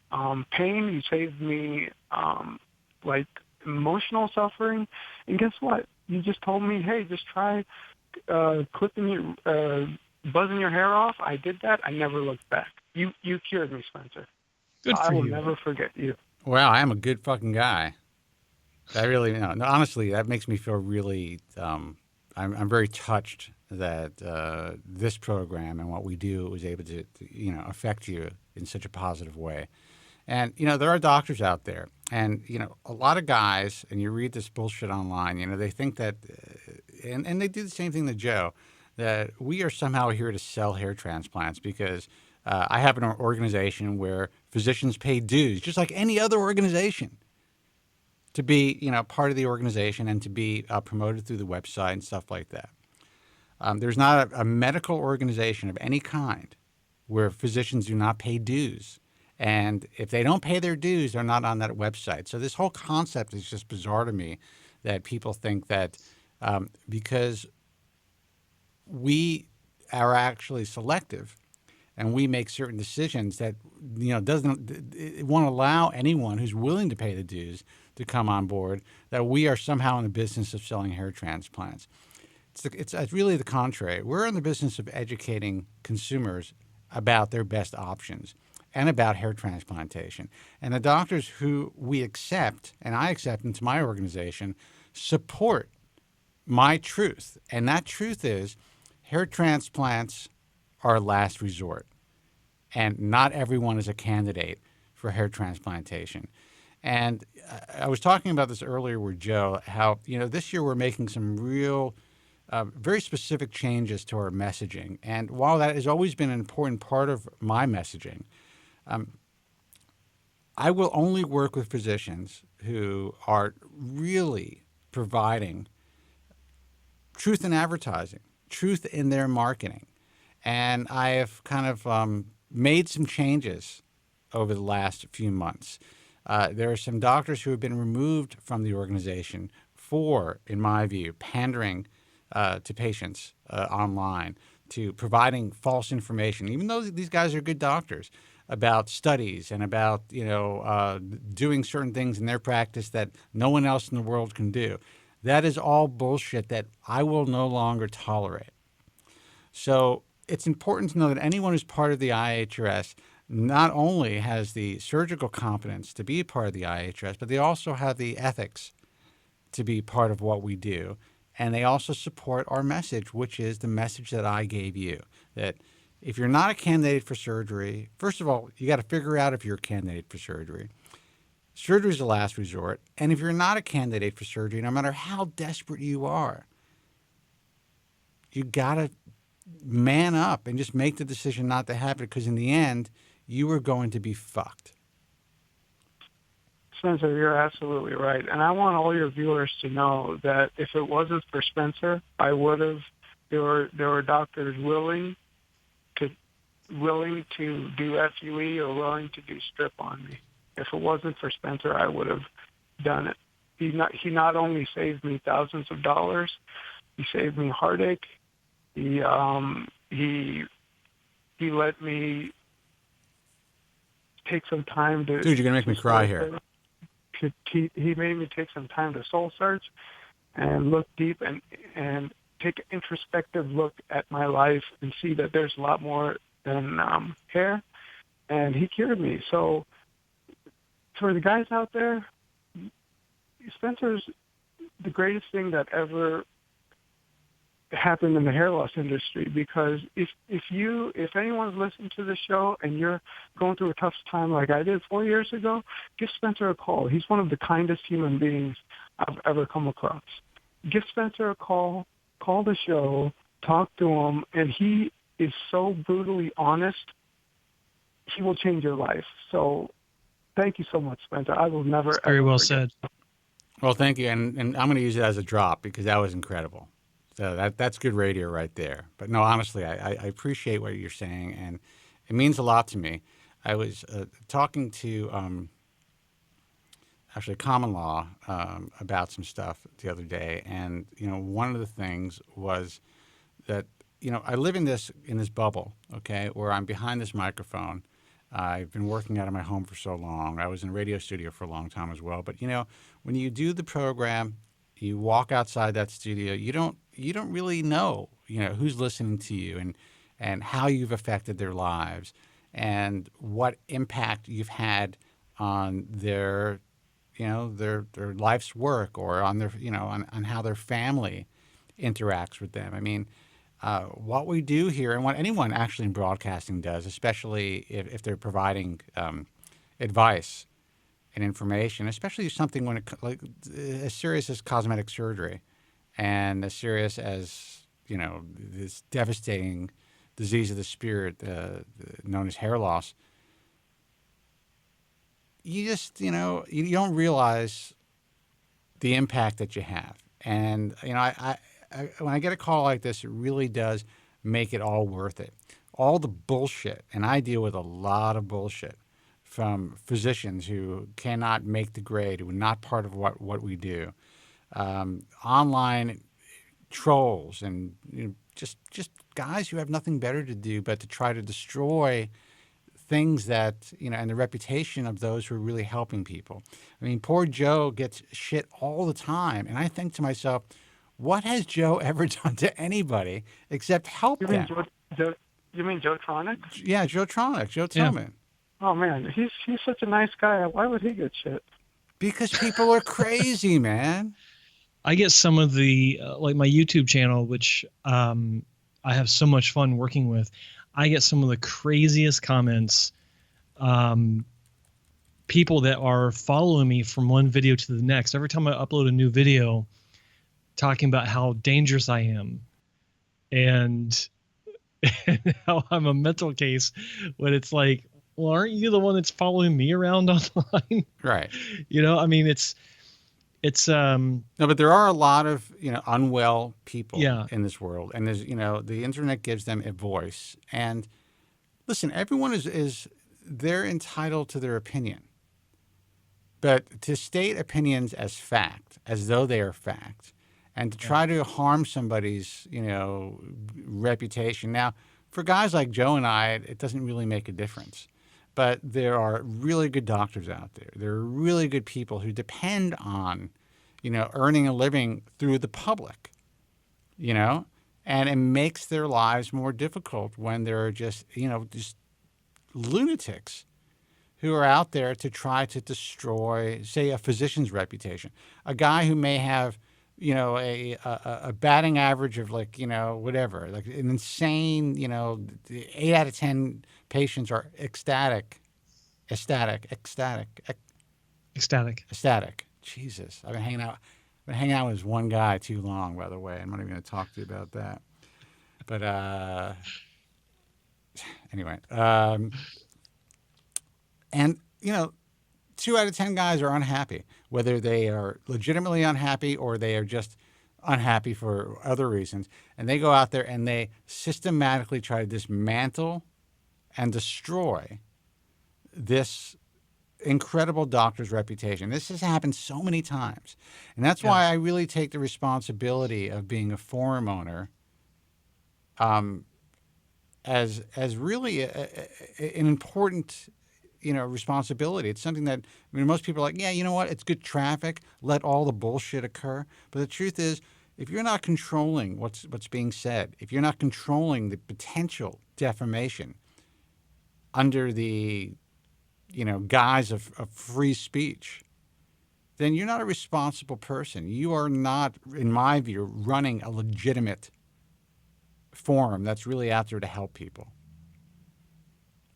pain, you saved me emotional suffering. And guess what? You just told me, hey, just try buzzing your hair off. I did that. I never looked back. You cured me, Spencer. Good for I will you. never forget you. Wow, I am a good fucking guy. I really, no, honestly, that makes me feel really. I'm very touched that this program and what we do was able to affect you in such a positive way. And there are doctors out there, and a lot of guys, and you read this bullshit online. They think that, and they do the same thing to Joe, that we are somehow here to sell hair transplants because. I have an organization where physicians pay dues, just like any other organization, to be, part of the organization and to be promoted through the website and stuff like that. There's not a medical organization of any kind where physicians do not pay dues. And if they don't pay their dues, they're not on that website. So this whole concept is just bizarre to me, that people think that because we are actually selective, and we make certain decisions that it won't allow anyone who's willing to pay the dues to come on board, that we are somehow in the business of selling hair transplants. It's really the contrary. We're in the business of educating consumers about their best options and about hair transplantation. And the doctors who we accept, and I accept into my organization, support my truth. And that truth is hair transplants are a last resort, and not everyone is a candidate for hair transplantation. And I was talking about this earlier with Joe, how this year we're making some real, very specific changes to our messaging. And while that has always been an important part of my messaging, I will only work with physicians who are really providing truth in advertising, truth in their marketing. And I have kind of made some changes over the last few months. There are some doctors who have been removed from the organization for, in my view, pandering to patients online, to providing false information, even though these guys are good doctors, about studies and about doing certain things in their practice that no one else in the world can do. That is all bullshit that I will no longer tolerate. So it's important to know that anyone who's part of the IHRS not only has the surgical competence to be a part of the IHRS, but they also have the ethics to be part of what we do. And they also support our message, which is the message that I gave you, that if you're not a candidate for surgery, first of all, you got to figure out if you're a candidate for surgery. Surgery is the last resort. And if you're not a candidate for surgery, no matter how desperate you are, you got to man up and just make the decision not to have it, because in the end, you are going to be fucked. Spencer, you're absolutely right. And I want all your viewers to know that if it wasn't for Spencer, I would have. There were doctors willing to do FUE or willing to do strip on me. If it wasn't for Spencer, I would have done it. He not only saved me thousands of dollars, he saved me heartache. He let me take some time to. Dude, you're gonna make me cry here. He made me take some time to soul search and look deep and take an introspective look at my life and see that there's a lot more than hair. And he cured me. So for the guys out there, Spencer's the greatest thing that ever happened in the hair loss industry, because if anyone's listening to the show and you're going through a tough time like I did 4 years ago, give Spencer a call. He's one of the kindest human beings I've ever come across. Give Spencer a call the show, talk to him, and he is so brutally honest, he will change your life. So thank you so much, Spencer. I will never. Very well said. Well, thank you, and I'm going to use it as a drop because that was incredible. So that's good radio right there. But no, honestly, I appreciate what you're saying, and it means a lot to me. I was talking to actually Common Law about some stuff the other day, and one of the things was that I live in this bubble, okay, where I'm behind this microphone. I've been working out of my home for so long. I was in a radio studio for a long time as well. But when you do the program, you walk outside that studio, you don't really know who's listening to you and how you've affected their lives and what impact you've had on their life's work or on their on how their family interacts with them. I mean, what we do here and what anyone actually in broadcasting does, especially if they're providing advice and information, especially something when as serious as cosmetic surgery and as serious as this devastating disease of the spirit known as hair loss. You just you don't realize the impact that you have, and I when I get a call like this, it really does make it all worth it. All the bullshit, and I deal with a lot of bullshit from physicians who cannot make the grade, who are not part of what we do. Online trolls and just guys who have nothing better to do but to try to destroy things that, and the reputation of those who are really helping people. I mean, poor Joe gets shit all the time, and I think to myself, what has Joe ever done to anybody except help them? You mean Joe Tronic? Yeah, Joe Tronic, Joe Tillman. Oh man, he's such a nice guy. Why would he get shit? Because people are crazy, man. I get some of the like my YouTube channel, which I have so much fun working with. I get some of the craziest comments. People that are following me from one video to the next. Every time I upload a new video, talking about how dangerous I am, and how I'm a mental case, when it's like, well, aren't you the one that's following me around online? Right. I mean, it's no, but there are a lot of unwell people in this world, and there's the internet gives them a voice. And listen, everyone is they're entitled to their opinion, but to state opinions as fact, as though they are fact, and to try to harm somebody's reputation. Now, for guys like Joe and I, it doesn't really make a difference. But there are really good doctors out there. There are really good people who depend on, earning a living through the public, and it makes their lives more difficult when there are just lunatics who are out there to try to destroy, say, a physician's reputation. A guy who may have, a batting average of whatever, like an insane, 8 out of 10 patients are ecstatic. Jesus, I've been hanging out with this one guy too long, by the way. I'm not even going to talk to you about that. But anyway, and 2 out of 10 guys are unhappy, whether they are legitimately unhappy or they are just unhappy for other reasons. And they go out there and they systematically try to dismantle and destroy this incredible doctor's reputation. This has happened so many times. And that's why I really take the responsibility of being a forum owner as really an important responsibility. It's something that, most people are like, yeah, you know what? It's good traffic. Let all the bullshit occur. But the truth is, if you're not controlling what's being said, if you're not controlling the potential defamation under the guise of free speech, then you're not a responsible person. You are not, in my view, running a legitimate forum that's really out there to help people.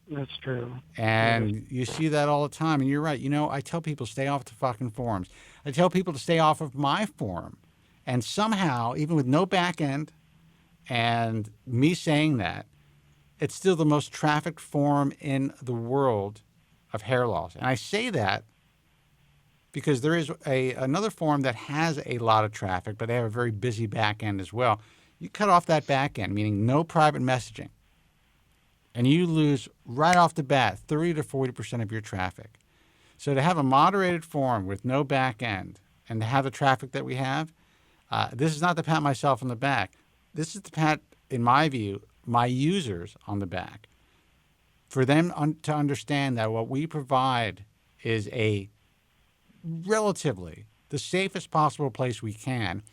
That's true. And you see that all the time. And you're right. I tell people, stay off the fucking forums. I tell people to stay off of my forum. And somehow, even with no back end and me saying that, it's still the most trafficked forum in the world of hair loss. And I say that because there is another forum that has a lot of traffic, but they have a very busy back end as well. You cut off that back end, meaning no private messaging, and you lose right off the bat 30 to 40% of your traffic. So to have a moderated forum with no back end and to have the traffic that we have, this is not to pat myself on the back. This is to pat, in my view, my users on the back, for them to understand that what we provide is a relatively the safest possible place we can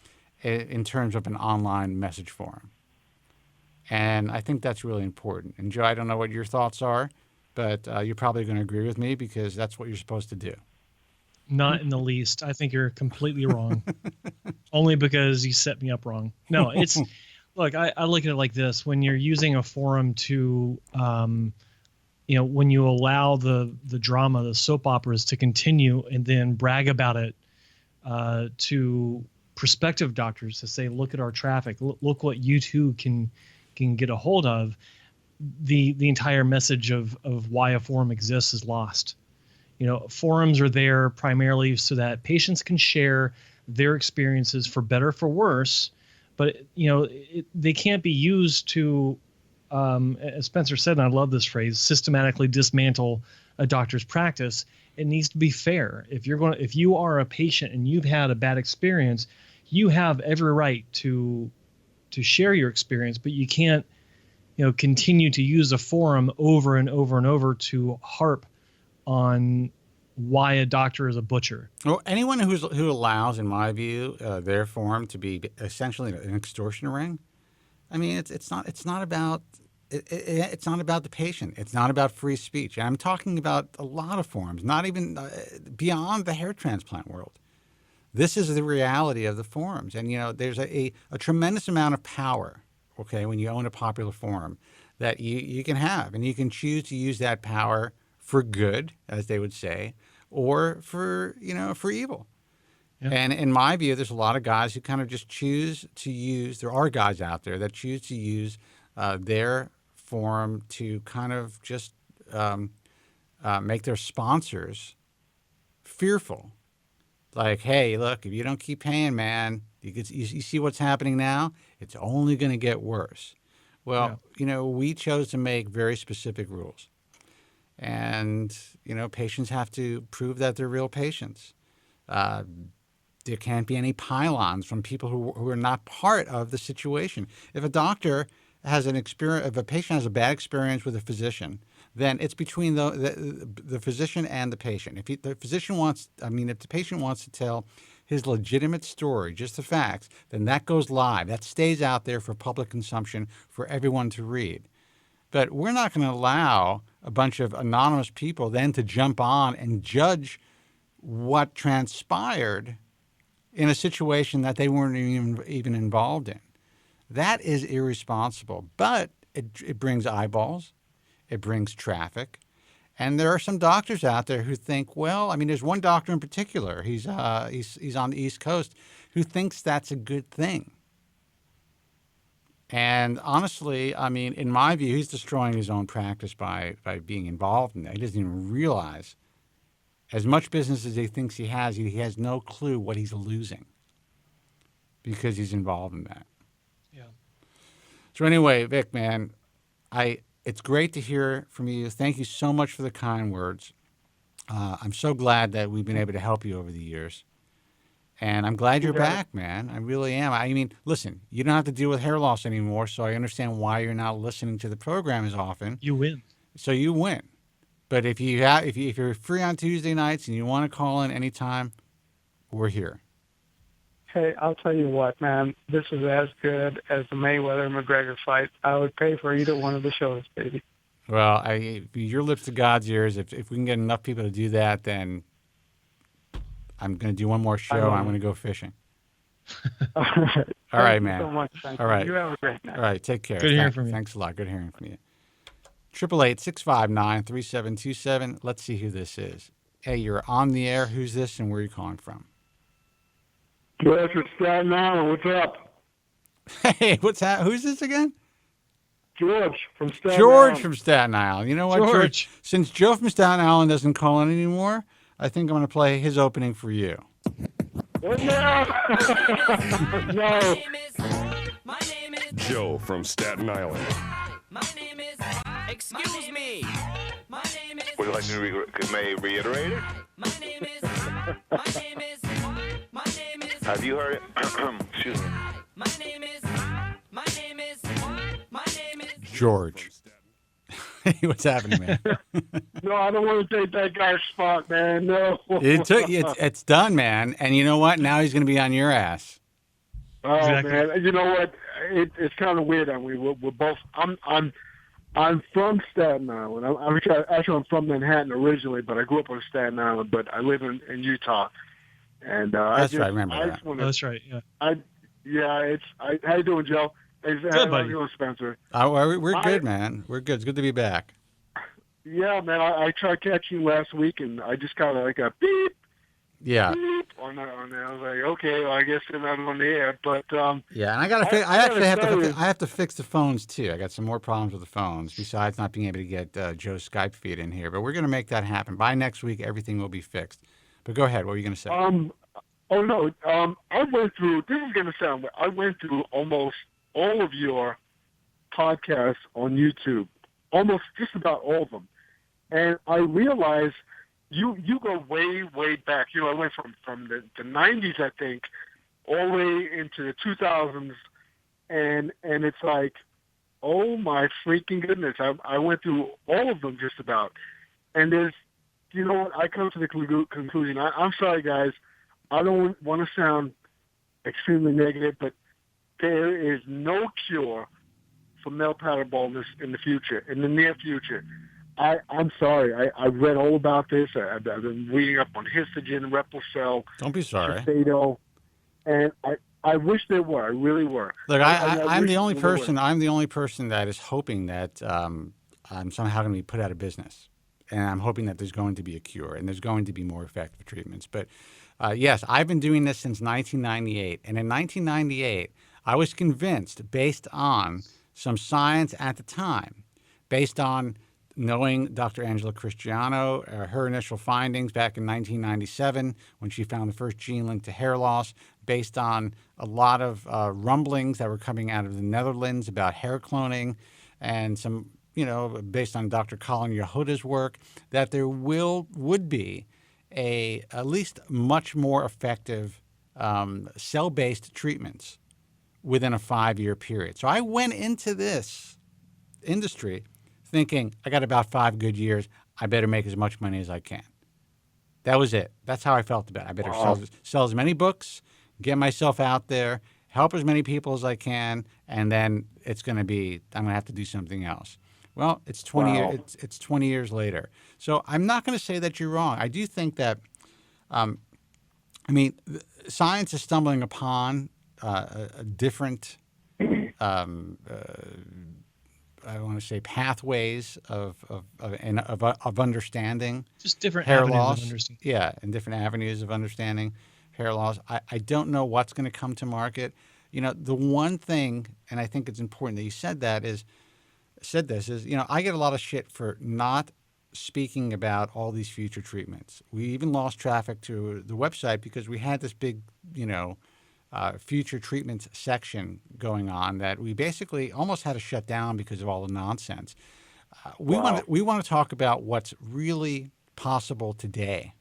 in terms of an online message forum. And I think that's really important. And Joe, I don't know what your thoughts are, but you're probably going to agree with me because that's what you're supposed to do. Not in the least. I think you're completely wrong. Only because you set me up wrong. No, it's look, I look at it like this. When you're using a forum to when you allow the drama, the soap operas to continue and then brag about it to prospective doctors to say, look at our traffic, look what you too can get a hold of, the entire message of why a forum exists is lost. Forums are there primarily so that patients can share their experiences for better or for worse, but they can't be used to, as Spencer said, and I love this phrase, systematically dismantle a doctor's practice. It needs to be fair. If you are a patient and you've had a bad experience, you have every right to share your experience, but you can't, continue to use a forum over and over and over to harp on why a doctor is a butcher. Well, anyone who allows, in my view, their forum to be essentially an extortion ring, I mean, it's not about the patient. It's not about free speech. I'm talking about a lot of forums, not even beyond the hair transplant world. This is the reality of the forums. And, there's a tremendous amount of power, okay, when you own a popular forum that you can have. And you can choose to use that power for good, as they would say, or for evil. Yeah. And in my view, there's a lot of guys who kind of just choose to use, there are guys out there that choose to use their forum to kind of just make their sponsors fearful. Like, hey, look, if you don't keep paying, man, you see what's happening now? It's only going to get worse. Well, we chose to make very specific rules. And, patients have to prove that they're real patients. There can't be any pylons from people who are not part of the situation. If a doctor has if a patient has a bad experience with a physician, then it's between the physician and the patient. If the patient wants to tell his legitimate story, just the facts, then that goes live. That stays out there for public consumption for everyone to read. But we're not going to allow a bunch of anonymous people then to jump on and judge what transpired in a situation that they weren't even involved in. That is irresponsible, but it brings eyeballs, it brings traffic, and there are some doctors out there who think, well, I mean, there's one doctor in particular, he's on the East Coast, who thinks that's a good thing. And honestly, I mean, in my view, he's destroying his own practice by being involved in that. He doesn't even realize As much business as he thinks he has no clue what he's losing because he's involved in that. Yeah. So anyway, Vic, man, it's great to hear from you. Thank you so much for the kind words. I'm so glad that we've been able to help you over the years. And I'm glad you're back, man. I really am. I mean, listen, you don't have to deal with hair loss anymore, so I understand why you're not listening to the program as often. You win. So you win. But if you're free on Tuesday nights and you want to call in anytime, we're here. Hey, I'll tell you what, man. This is as good as the Mayweather-McGregor fight. I would pay for either one of the shows, baby. Well, your lips to God's ears. If we can get enough people to do that, then I'm going to do one more show. I'm going to go fishing. All right. All right, Thank man. you so much. Thank All right. You have a great night. All right. Take care. Good hearing from you. Thanks a lot. Good hearing from you. 888-659-3727. Let's see who this is. Hey, you're on the air. Who's this and where are you calling from? George from Staten Island. What's up? Hey, what's that? Who's this again? George from Staten Island. George from Staten Island. You know what, George? Since Joe from Staten Island doesn't call in anymore, I think I'm going to play his opening for you. Oh, no. No. Joe from Staten Island. Excuse me. My name is. Would you like to may reiterate it? My name is. Have you heard it? Excuse me. My name is. George. Hey, what's happening, man? No, I don't want to take that guy's spot, man. No. It's done, man. And you know what? Now he's going to be on your ass. Oh, exactly. Man. You know what? It's kind of weird. I mean, we're both. I'm from Staten Island. I'm from Manhattan originally, but I grew up on Staten Island. But I live in Utah. And that's right. I remember that. That's right. Yeah. How you doing, Joe? Good, how buddy. you doing, Spencer? We're good, man. We're good. It's good to be back. Yeah, man. I tried catching you last week, and I just kind of like a beep. Yeah. Beep on there. I was like, okay, well, I guess they're not on the air. But yeah, and I have to fix the phones too. I got some more problems with the phones besides not being able to get Joe's Skype feed in here. But we're going to make that happen. By next week, everything will be fixed. But go ahead. What were you going to say? Oh no. I went through. This is going to sound weird. I went through almost all of your podcasts on YouTube, almost just about all of them, and I realized you go way back. You know, I went from the 90s, I think, all the way into the 2000s, and it's like, oh my freaking goodness! I went through all of them just about, and there's, you know what? I come to the conclusion. I'm sorry, guys. I don't want to sound extremely negative, but there is no cure for male pattern baldness in the near future. I'm sorry. I read all about this. I've been reading up on Histogen, Replacel. Don't be sorry. Shiseido, and I wish there were. I really were. Look, I'm the only person. I'm the only person that is hoping that I'm somehow going to be put out of business, and I'm hoping that there's going to be a cure and there's going to be more effective treatments. But yes, I've been doing this since 1998, and in 1998. I was convinced, based on some science at the time, based on knowing Dr. Angela Cristiano, her initial findings back in 1997 when she found the first gene linked to hair loss, based on a lot of rumblings that were coming out of the Netherlands about hair cloning, and some, based on Dr. Colin Yehuda's work, that there would be at least much more effective cell-based treatments within a 5-year period. So I went into this industry thinking, I got about 5 good years. I better make as much money as I can. That was it. That's how I felt about it. I better sell as many books, get myself out there, help as many people as I can, and then I'm going to have to do something else. Well, it's 20 it's 20 years later. So I'm not going to say that you're wrong. I do think that, science is stumbling upon a different, I want to say, pathways of understanding. Just different hair avenues loss. of understanding. Yeah, and different avenues of understanding hair loss. I don't know what's going to come to market. The one thing, and I think it's important that you said this is, I get a lot of shit for not speaking about all these future treatments. We even lost traffic to the website because we had this big, future treatments section going on that we basically almost had to shut down because of all the nonsense. We want to talk about what's really possible today,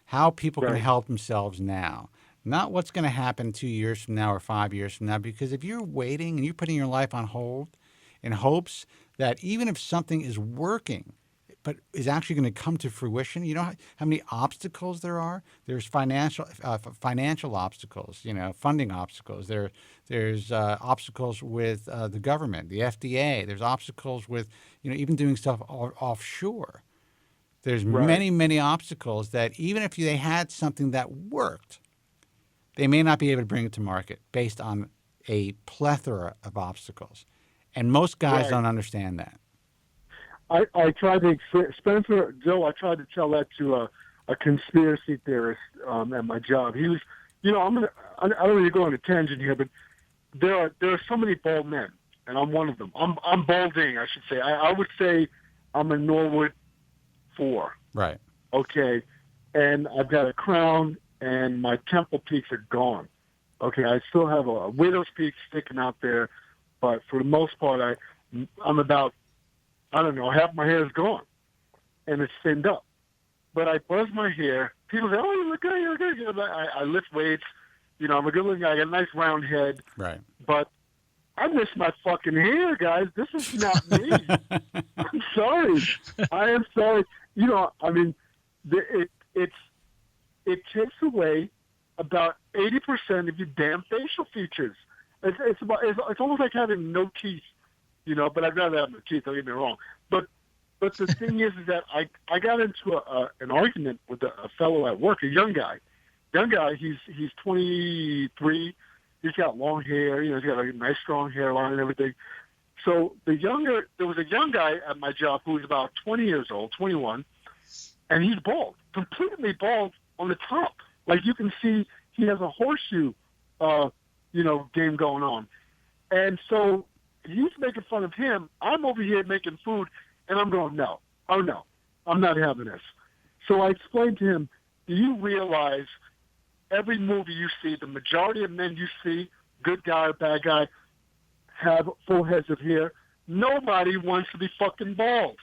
how people can help themselves now, not what's going to happen 2 years from now or 5 years from now. Because if you're waiting and you're putting your life on hold in hopes that even if something is working, but is actually going to come to fruition, you know how many obstacles there are? There's financial obstacles, funding obstacles. There's obstacles with the government, the FDA. There's obstacles with, even doing stuff offshore. There's many, many obstacles that even if they had something that worked, they may not be able to bring it to market based on a plethora of obstacles. And most guys don't understand that. I tried to, Spencer, Joe, I tried to tell that to a conspiracy theorist at my job. He was, I don't want to go on a tangent here, but there are so many bald men, and I'm one of them. I'm balding, I should say. I would say I'm a Norwood 4. Right. Okay. And I've got a crown, and my temple peaks are gone. Okay. I still have a widow's peak sticking out there, but for the most part, I'm about, I don't know, half my hair is gone, and it's thinned up. But I buzz my hair. People say, "Oh, you look good, you look good." I lift weights. I'm a good-looking guy. I got a nice round head. Right. But I miss my fucking hair, guys. This is not me. I'm sorry. I am sorry. It takes away about 80% of your damn facial features. It's almost like having no teeth. But I'd rather have no teeth, don't get me wrong. But the thing is that I got into an argument with a fellow at work, a young guy. He's 23. He's got long hair. He's got a nice, strong hairline and everything. So there was a young guy at my job who was about 20 years old, 21, and he's bald, completely bald on the top. Like you can see he has a horseshoe, game going on. And so he's making fun of him. I'm over here making food, and I'm going, no, I'm not having this. So I explained to him, do you realize every movie you see, the majority of men you see, good guy or bad guy, have full heads of hair? Nobody wants to be fucking bald.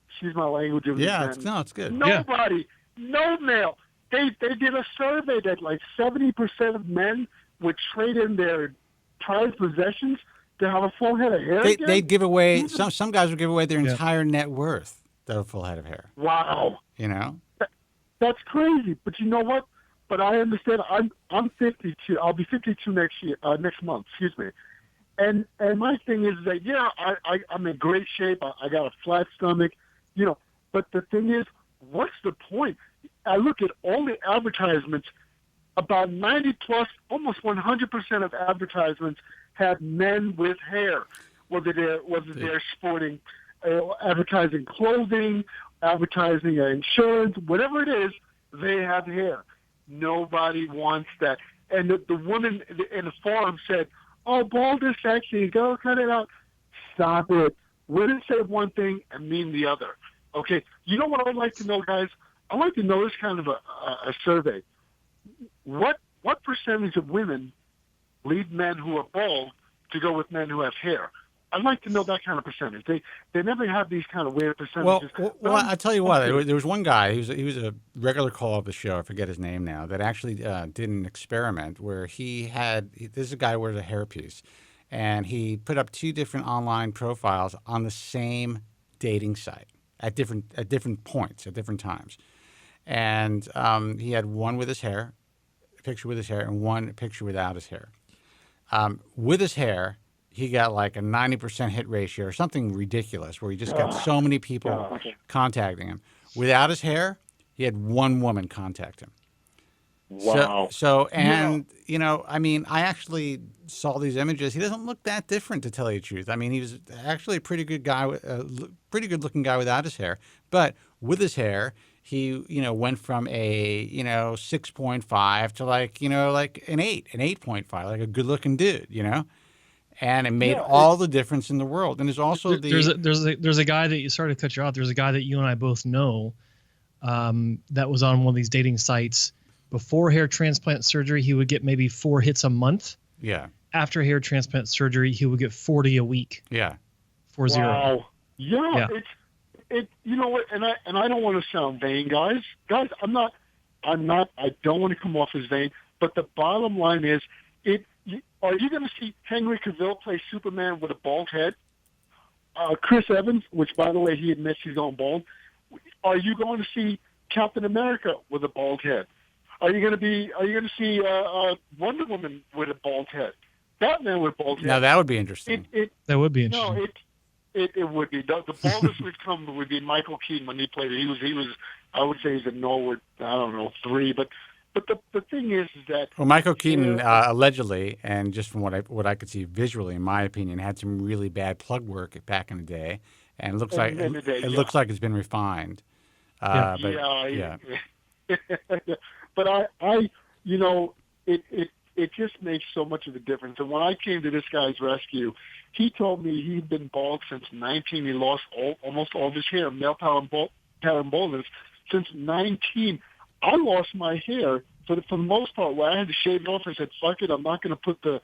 Excuse my language. It's good. Nobody, no male. They did a survey that like 70% of men would trade in their prized possessions to have a full head of hair. They'd give away, some guys would give away their entire net worth to a full head of hair. Wow. That's crazy. But you know what? But I understand. I'm 52. I'll be 52 next month. Excuse me. And my thing is that I'm in great shape. I got a flat stomach. But the thing is, what's the point? I look at all the advertisements. About 90 plus, almost 100% of advertisements have men with hair. Whether they're sporting, advertising clothing, advertising insurance, whatever it is, they have hair. Nobody wants that. And the woman in the forum said, "Oh, bald is sexy. Go cut it out." Stop it. Women say one thing and mean the other. Okay. You know what I'd like to know, guys? I'd like to know this kind of a survey. What percentage of women leave men who are bald to go with men who have hair? I'd like to know that kind of percentage. They never have these kind of weird percentages. Well, I tell you what, there was one guy. He was a regular caller of the show. I forget his name now. That actually did an experiment where this is a guy who wears a hairpiece, and he put up 2 different online profiles on the same dating site at different points at different times, and he had one with his hair, a picture with his hair, and one picture without his hair. With his hair, he got like a 90% hit ratio or something ridiculous where he just got so many people contacting him. Without his hair, he had one woman contact him. Wow. I actually saw these images. He doesn't look that different, to tell you the truth. I mean, he was actually a pretty good guy, pretty good looking guy without his hair. But with his hair, he, went from a, 6.5 to like an 8.5, like a good looking dude, And it made all the difference in the world. And there's also there's a guy that you started to cut you off. There's a guy that you and I both know that was on one of these dating sites. Before hair transplant surgery, he would get maybe 4 hits a month. Yeah. After hair transplant surgery, he would get 40 a week. Yeah. 40. Wow. Yeah. Yeah. It. You know what? And I don't want to sound vain, guys. Guys, I don't want to come off as vain. But the bottom line is, are you going to see Henry Cavill play Superman with a bald head? Chris Evans, which by the way he admits he's going bald. Are you going to see Captain America with a bald head? Are you going to see Wonder Woman with a bald head? Batman with a bald head? Now that would be interesting. That would be interesting. No, it would be. The baldest we've come would be Michael Keaton when he played it. He was I would say he's a Norwood, I don't know, 3, but the thing is that Michael Keaton allegedly, and just from what I could see visually, in my opinion, had some really bad plug work back in the day, and it looks like looks like it's been refined. But I you know, it just makes so much of a difference. And when I came to this guy's rescue, he told me he'd been bald since 19. He lost almost all of his hair, male pattern baldness, since 19. I lost my hair for the most part. Where I had to shave it off, I said, "Fuck it, I'm not going to put the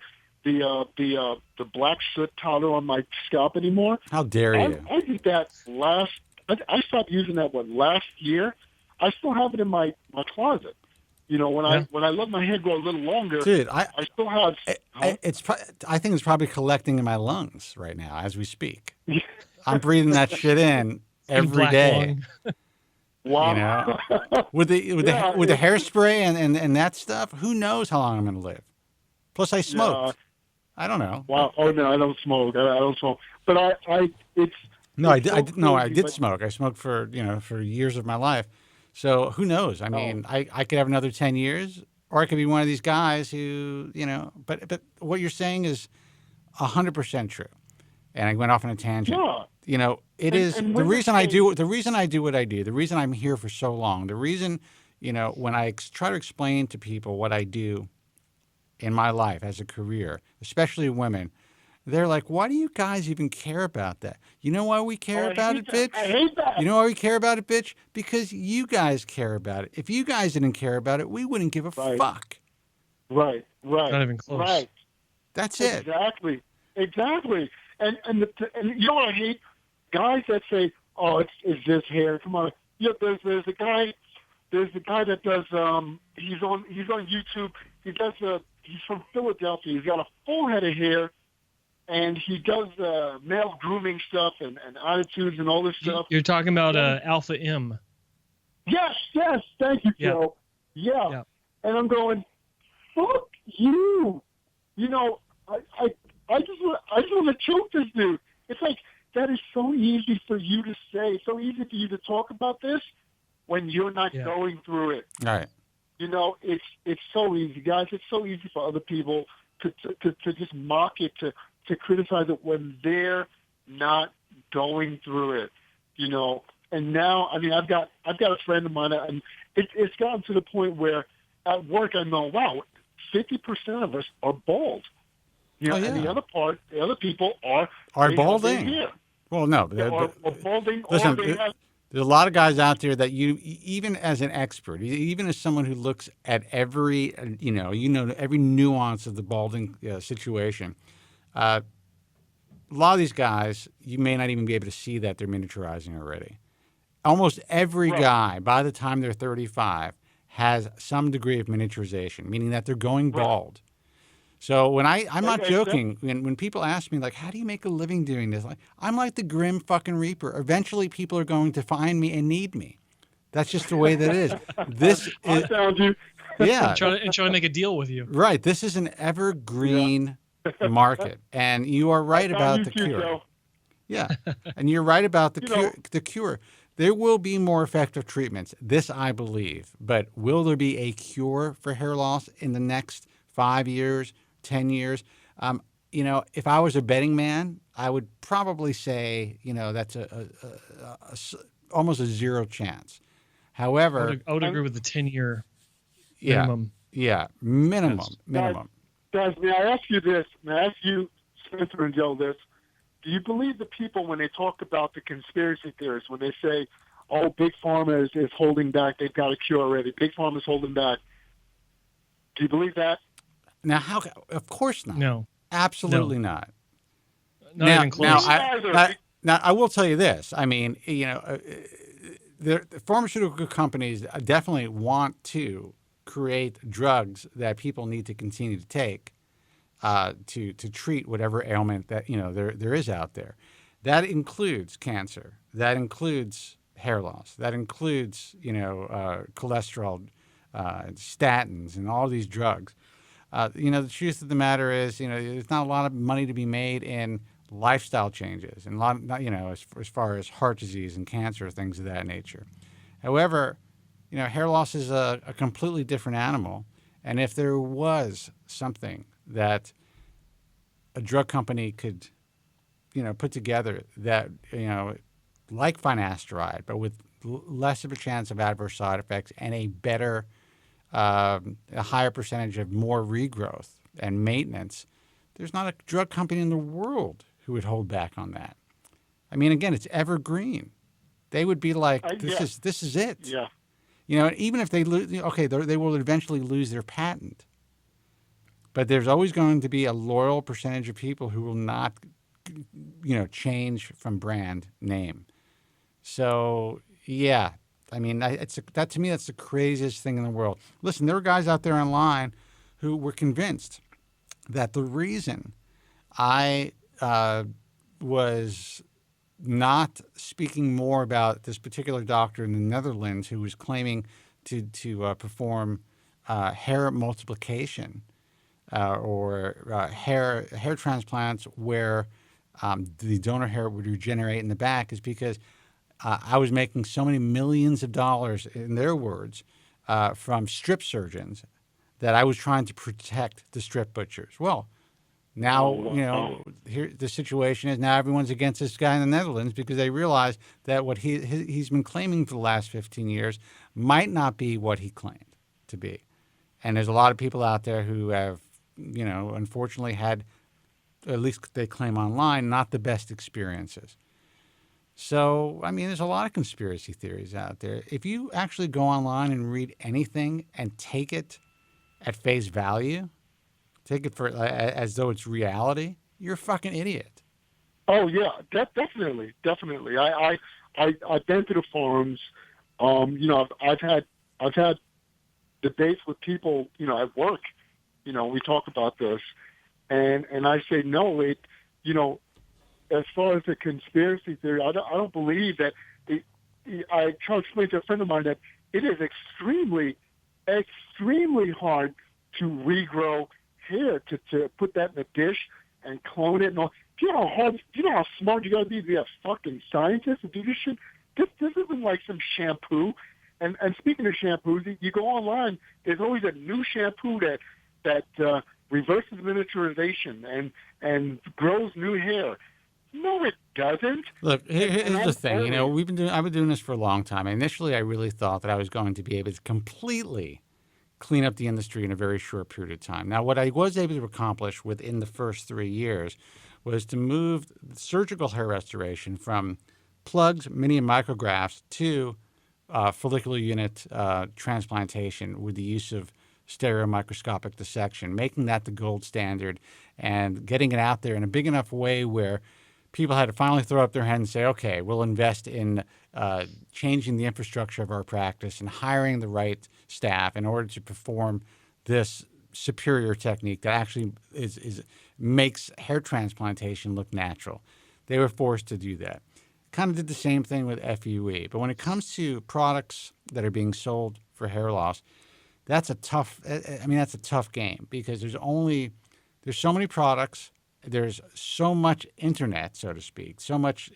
black soot powder on my scalp anymore." How dare you? I did that I stopped using that last year. I still have it in my closet. You know, when I let my hair grow a little longer, dude, I still have. I think it's probably collecting in my lungs right now as we speak. I'm breathing that shit in every day. Wow. You know, with the hairspray and that stuff, who knows how long I'm going to live? Plus, I smoked. I don't know. Wow. Oh no, I don't smoke. I don't smoke. But I did smoke. I smoked for years of my life. So who knows? I mean, I could have another 10 years, or I could be one of these guys who, but what you're saying is 100% true. And I went off on a tangent. Yeah. It is the reason I do what I do, the reason I'm here for so long, the reason, when I try to explain to people what I do in my life as a career, especially women, they're like, why do you guys even care about that? You know why we care about it, bitch? I hate that. You know why we care about it, bitch? Because you guys care about it. If you guys didn't care about it, we wouldn't give a fuck. Right. Not even close. Right. That's it. Exactly. And you know what I hate? Guys that say, "Oh, it's this hair." Come on. There's a guy that does. He's on YouTube. He's from Philadelphia. He's got a full head of hair. And he does male grooming stuff and attitudes and all this stuff. You're talking about Alpha M. Yes. Thank you, Joe. Yeah. And I'm going, fuck you. I just want to choke this dude. It's like, that is so easy for you to say, so easy for you to talk about this when you're not going through it. Right. It's so easy, guys. It's so easy for other people to just mock it, to criticize it when they're not going through it, And now, I mean, I've got a friend of mine, and it's gotten to the point where at work I know, wow, 50% of us are bald. And the other people are balding. Well, no, or balding. Listen, there's a lot of guys out there that even as an expert, even as someone who looks at every, every nuance of the balding situation. A lot of these guys, you may not even be able to see that they're miniaturizing already. Almost every guy, by the time they're 35, has some degree of miniaturization, meaning that they're going bald. So when I'm not joking, when people ask me, like, how do you make a living doing this? I'm like the grim fucking reaper. Eventually people are going to find me and need me. That's just the way that it is. I found you. Yeah. and try to make a deal with you. Right. This is an evergreen market, and you are right about the cure. Joe. Yeah, and you're right about the cure. There will be more effective treatments. This I believe, but will there be a cure for hair loss in the next 5 years, 10 years? If I was a betting man, I would probably say, that's almost a zero chance. However, I would agree with the 10-year minimum. Yeah, minimum. Guys, may I ask you this? May I ask you Spencer and Joe this. Do you believe the people when they talk about the conspiracy theorists, when they say, oh, Big Pharma is holding back, they've got a cure already, Big Pharma's holding back. Do you believe that? Now, how? Of course not. No. Absolutely not. Not even close. Now, I will tell you this. I mean, the pharmaceutical companies definitely want to create drugs that people need to continue to take to treat whatever ailment that there is out there. That includes cancer. That includes hair loss. That includes cholesterol, statins, and all these drugs. The truth of the matter is, there's not a lot of money to be made in lifestyle changes and as far as heart disease and cancer, things of that nature. However, hair loss is a completely different animal. And if there was something that a drug company could, put together that, like finasteride, but with less of a chance of adverse side effects and a better, a higher percentage of more regrowth and maintenance, there's not a drug company in the world who would hold back on that. I mean, again, it's evergreen. They would be like, this is it. Yeah. Even if they lose, they will eventually lose their patent. But there's always going to be a loyal percentage of people who will not, change from brand name. So, yeah, I mean, that to me, that's the craziest thing in the world. Listen, there are guys out there online who were convinced that the reason I was not speaking more about this particular doctor in the Netherlands who was claiming to perform hair multiplication or hair transplants where the donor hair would regenerate in the back is because I was making so many millions of dollars, in their words, from strip surgeons that I was trying to protect the strip butchers. Well, now, here the situation is now everyone's against this guy in the Netherlands because they realize that what he's been claiming for the last 15 years might not be what he claimed to be. And there's a lot of people out there who have, unfortunately had, at least they claim online, not the best experiences. So, I mean, there's a lot of conspiracy theories out there. If you actually go online and read anything and take it at face value, take it for as though it's reality, you're a fucking idiot. Oh yeah, definitely. I've been to the forums. I've had debates with people, at work. We talk about this, and I say no. As far as the conspiracy theory, I don't believe that. I try to explain to a friend of mine that it is extremely hard to regrow hair, to put that in a dish and clone it and all. Do you know how smart you got to be a fucking scientist to do this shit? This isn't like some shampoo. And speaking of shampoos, you go online, there's always a new shampoo that reverses miniaturization and grows new hair. No, it doesn't. Look, here's the thing. I've been doing this for a long time. Initially, I really thought that I was going to be able to completely clean up the industry in a very short period of time. Now, what I was able to accomplish within the first 3 years was to move surgical hair restoration from plugs, mini and micrografts to follicular unit transplantation with the use of stereomicroscopic dissection, making that the gold standard and getting it out there in a big enough way where people had to finally throw up their hands and say, okay, we'll invest in changing the infrastructure of our practice and hiring the right staff in order to perform this superior technique that actually makes hair transplantation look natural. They were forced to do that. Kind of did the same thing with FUE. But when it comes to products that are being sold for hair loss, that's a tough game because there's so many products. There's so much internet, so to speak, so much,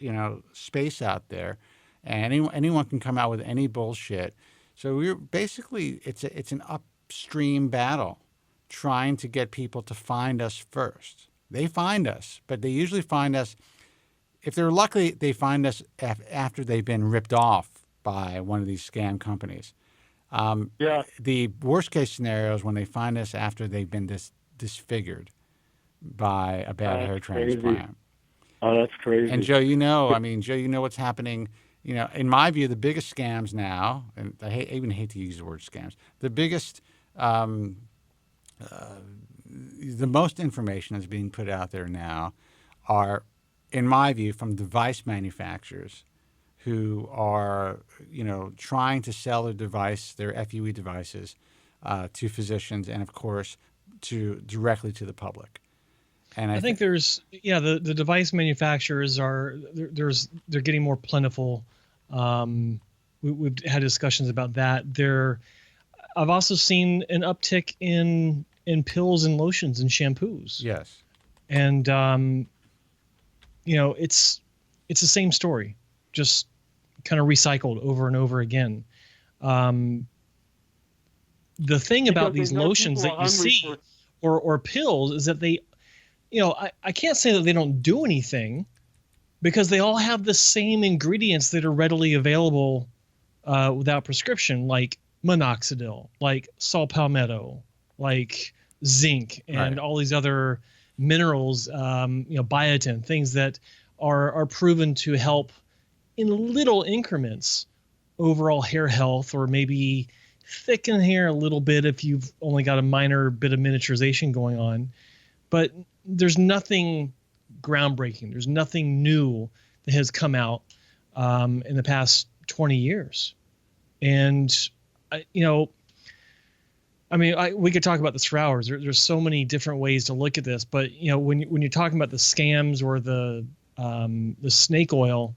space out there, and anyone can come out with any bullshit. So it's an upstream battle trying to get people to find us first. They find us, but they usually find us, if they're lucky, they find us after they've been ripped off by one of these scam companies. The worst case scenario is when they find us after they've been disfigured. by a bad hair crazy. transplant. Oh, that's crazy. And Joe, Joe, you know what's happening. In my view, the biggest scams now, and I even hate to use the word scams, the biggest, the most information that's being put out there now are, in my view, from device manufacturers who are, trying to sell their FUE devices to physicians and, of course, directly to the public. And I think there's the device manufacturers are they're getting more plentiful. We've had discussions about that. I've also seen an uptick in pills and lotions and shampoos. Yes, and it's the same story, just kind of recycled over and over again. The thing about these lotions that you see or pills is that they, I can't say that they don't do anything, because they all have the same ingredients that are readily available without prescription, like minoxidil, like saw palmetto, like zinc, and all these other minerals, biotin, things that are proven to help in little increments overall hair health, or maybe thicken hair a little bit if you've only got a minor bit of miniaturization going on. But there's nothing groundbreaking. There's nothing new that has come out in the past 20 years. And, we could talk about this for hours. There's so many different ways to look at this. But, when you're talking about the scams or the snake oil,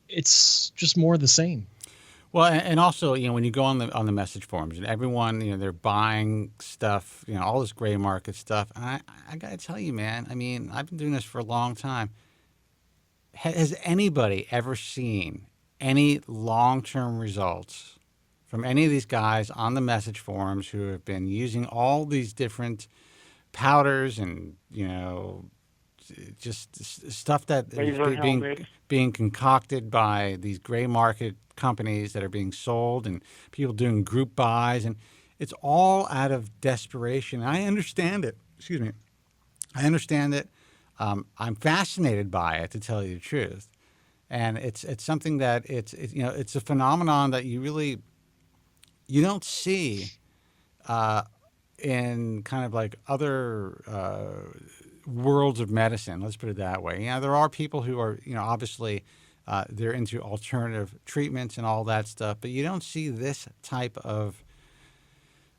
it's just more of the same. Well, and also, when you go on the message forums, and everyone, they're buying stuff, all this gray market stuff. And I got to tell you, man, I've been doing this for a long time. Has anybody ever seen any long-term results from any of these guys on the message forums who have been using all these different powders and, just stuff that is being concocted by these gray market companies that are being sold, and people doing group buys, and it's all out of desperation. I understand it. Excuse me. I understand it. I'm fascinated by it, to tell you the truth. And it's something that it's a phenomenon that you don't see in kind of like other worlds of medicine. Let's put it that way. There are people who are, obviously they're into alternative treatments and all that stuff, but you don't see this type of,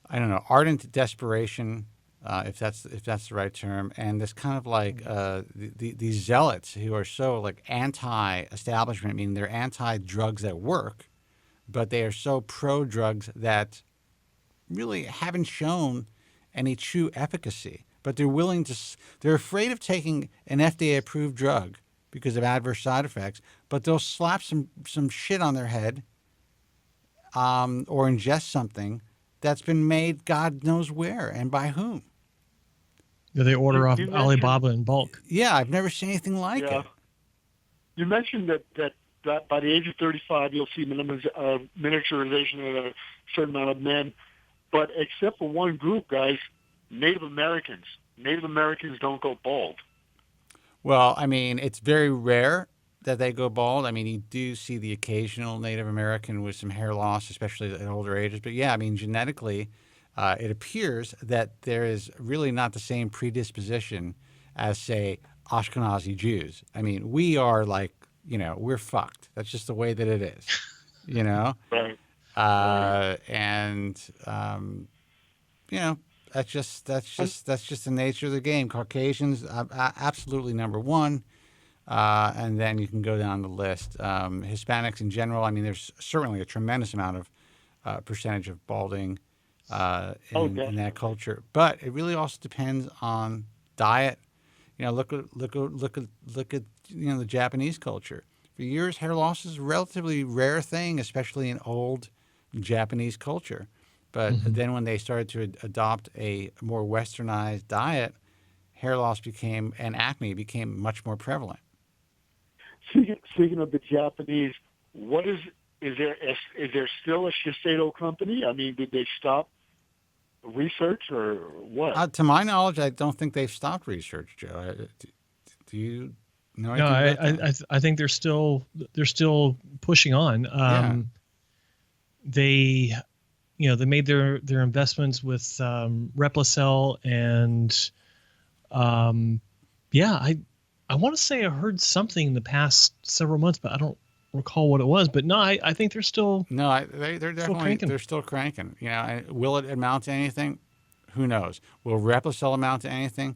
ardent desperation, if that's the right term, and this kind of like these zealots who are so like anti-establishment, meaning they're anti-drugs that work, but they are so pro-drugs that really haven't shown any true efficacy. But they're afraid of taking an FDA-approved drug because of adverse side effects, but they'll slap some shit on their head or ingest something that's been made God knows where and by whom. Yeah, they order off Alibaba in bulk. Yeah, I've never seen anything like it. You mentioned that by the age of 35, you'll see miniaturization of a certain amount of men, but except for one group, guys, Native Americans. Native Americans don't go bald. Well, it's very rare that they go bald. You do see the occasional Native American with some hair loss, especially at older ages. But yeah, genetically, it appears that there is really not the same predisposition as, say, Ashkenazi Jews. We are like, we're fucked. That's just the way that it is, Right. That's just the nature of the game. Caucasians, absolutely number one, and then you can go down the list. Hispanics in general. There's certainly a tremendous amount of percentage of balding in that culture, but it really also depends on diet. Look at the Japanese culture. For years, hair loss is a relatively rare thing, especially in old Japanese culture. But then when they started to adopt a more westernized diet, hair loss and acne became much more prevalent. Speaking of the Japanese, is there still a Shiseido company? Did they stop research or what? To my knowledge, I don't think they've stopped research, Joe. Do you know anything No, about that? I think they're still pushing on. They, they made their investments with Replicell and, I want to say I heard something in the past several months, but I don't recall what it was. But no, I think they're still they're definitely cranking. They're still cranking. And will it amount to anything? Who knows? Will Replicell amount to anything?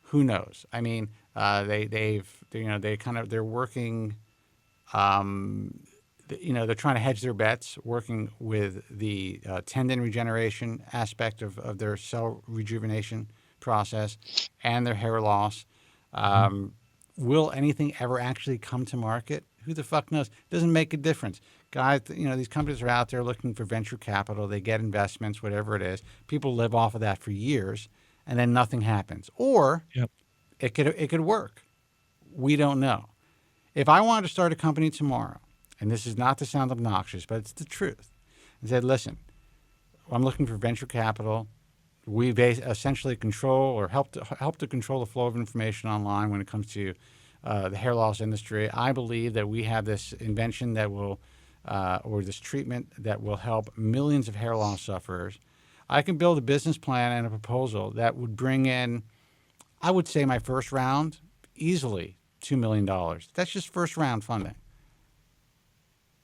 Who knows? I mean, they're working. They're trying to hedge their bets, working with the tendon regeneration aspect of their cell rejuvenation process and their hair loss. Will anything ever actually come to market? Who the fuck knows? It doesn't make a difference. Guys, these companies are out there looking for venture capital. They get investments, whatever it is. People live off of that for years, and then nothing happens. Or it could work. We don't know. If I wanted to start a company tomorrow, and this is not to sound obnoxious, but it's the truth, and said, listen, I'm looking for venture capital. We essentially control or help to control the flow of information online when it comes to the hair loss industry. I believe that we have this invention that will, or this treatment that will help millions of hair loss sufferers. I can build a business plan and a proposal that would bring in, I would say my first round, easily $2 million. That's just first round funding.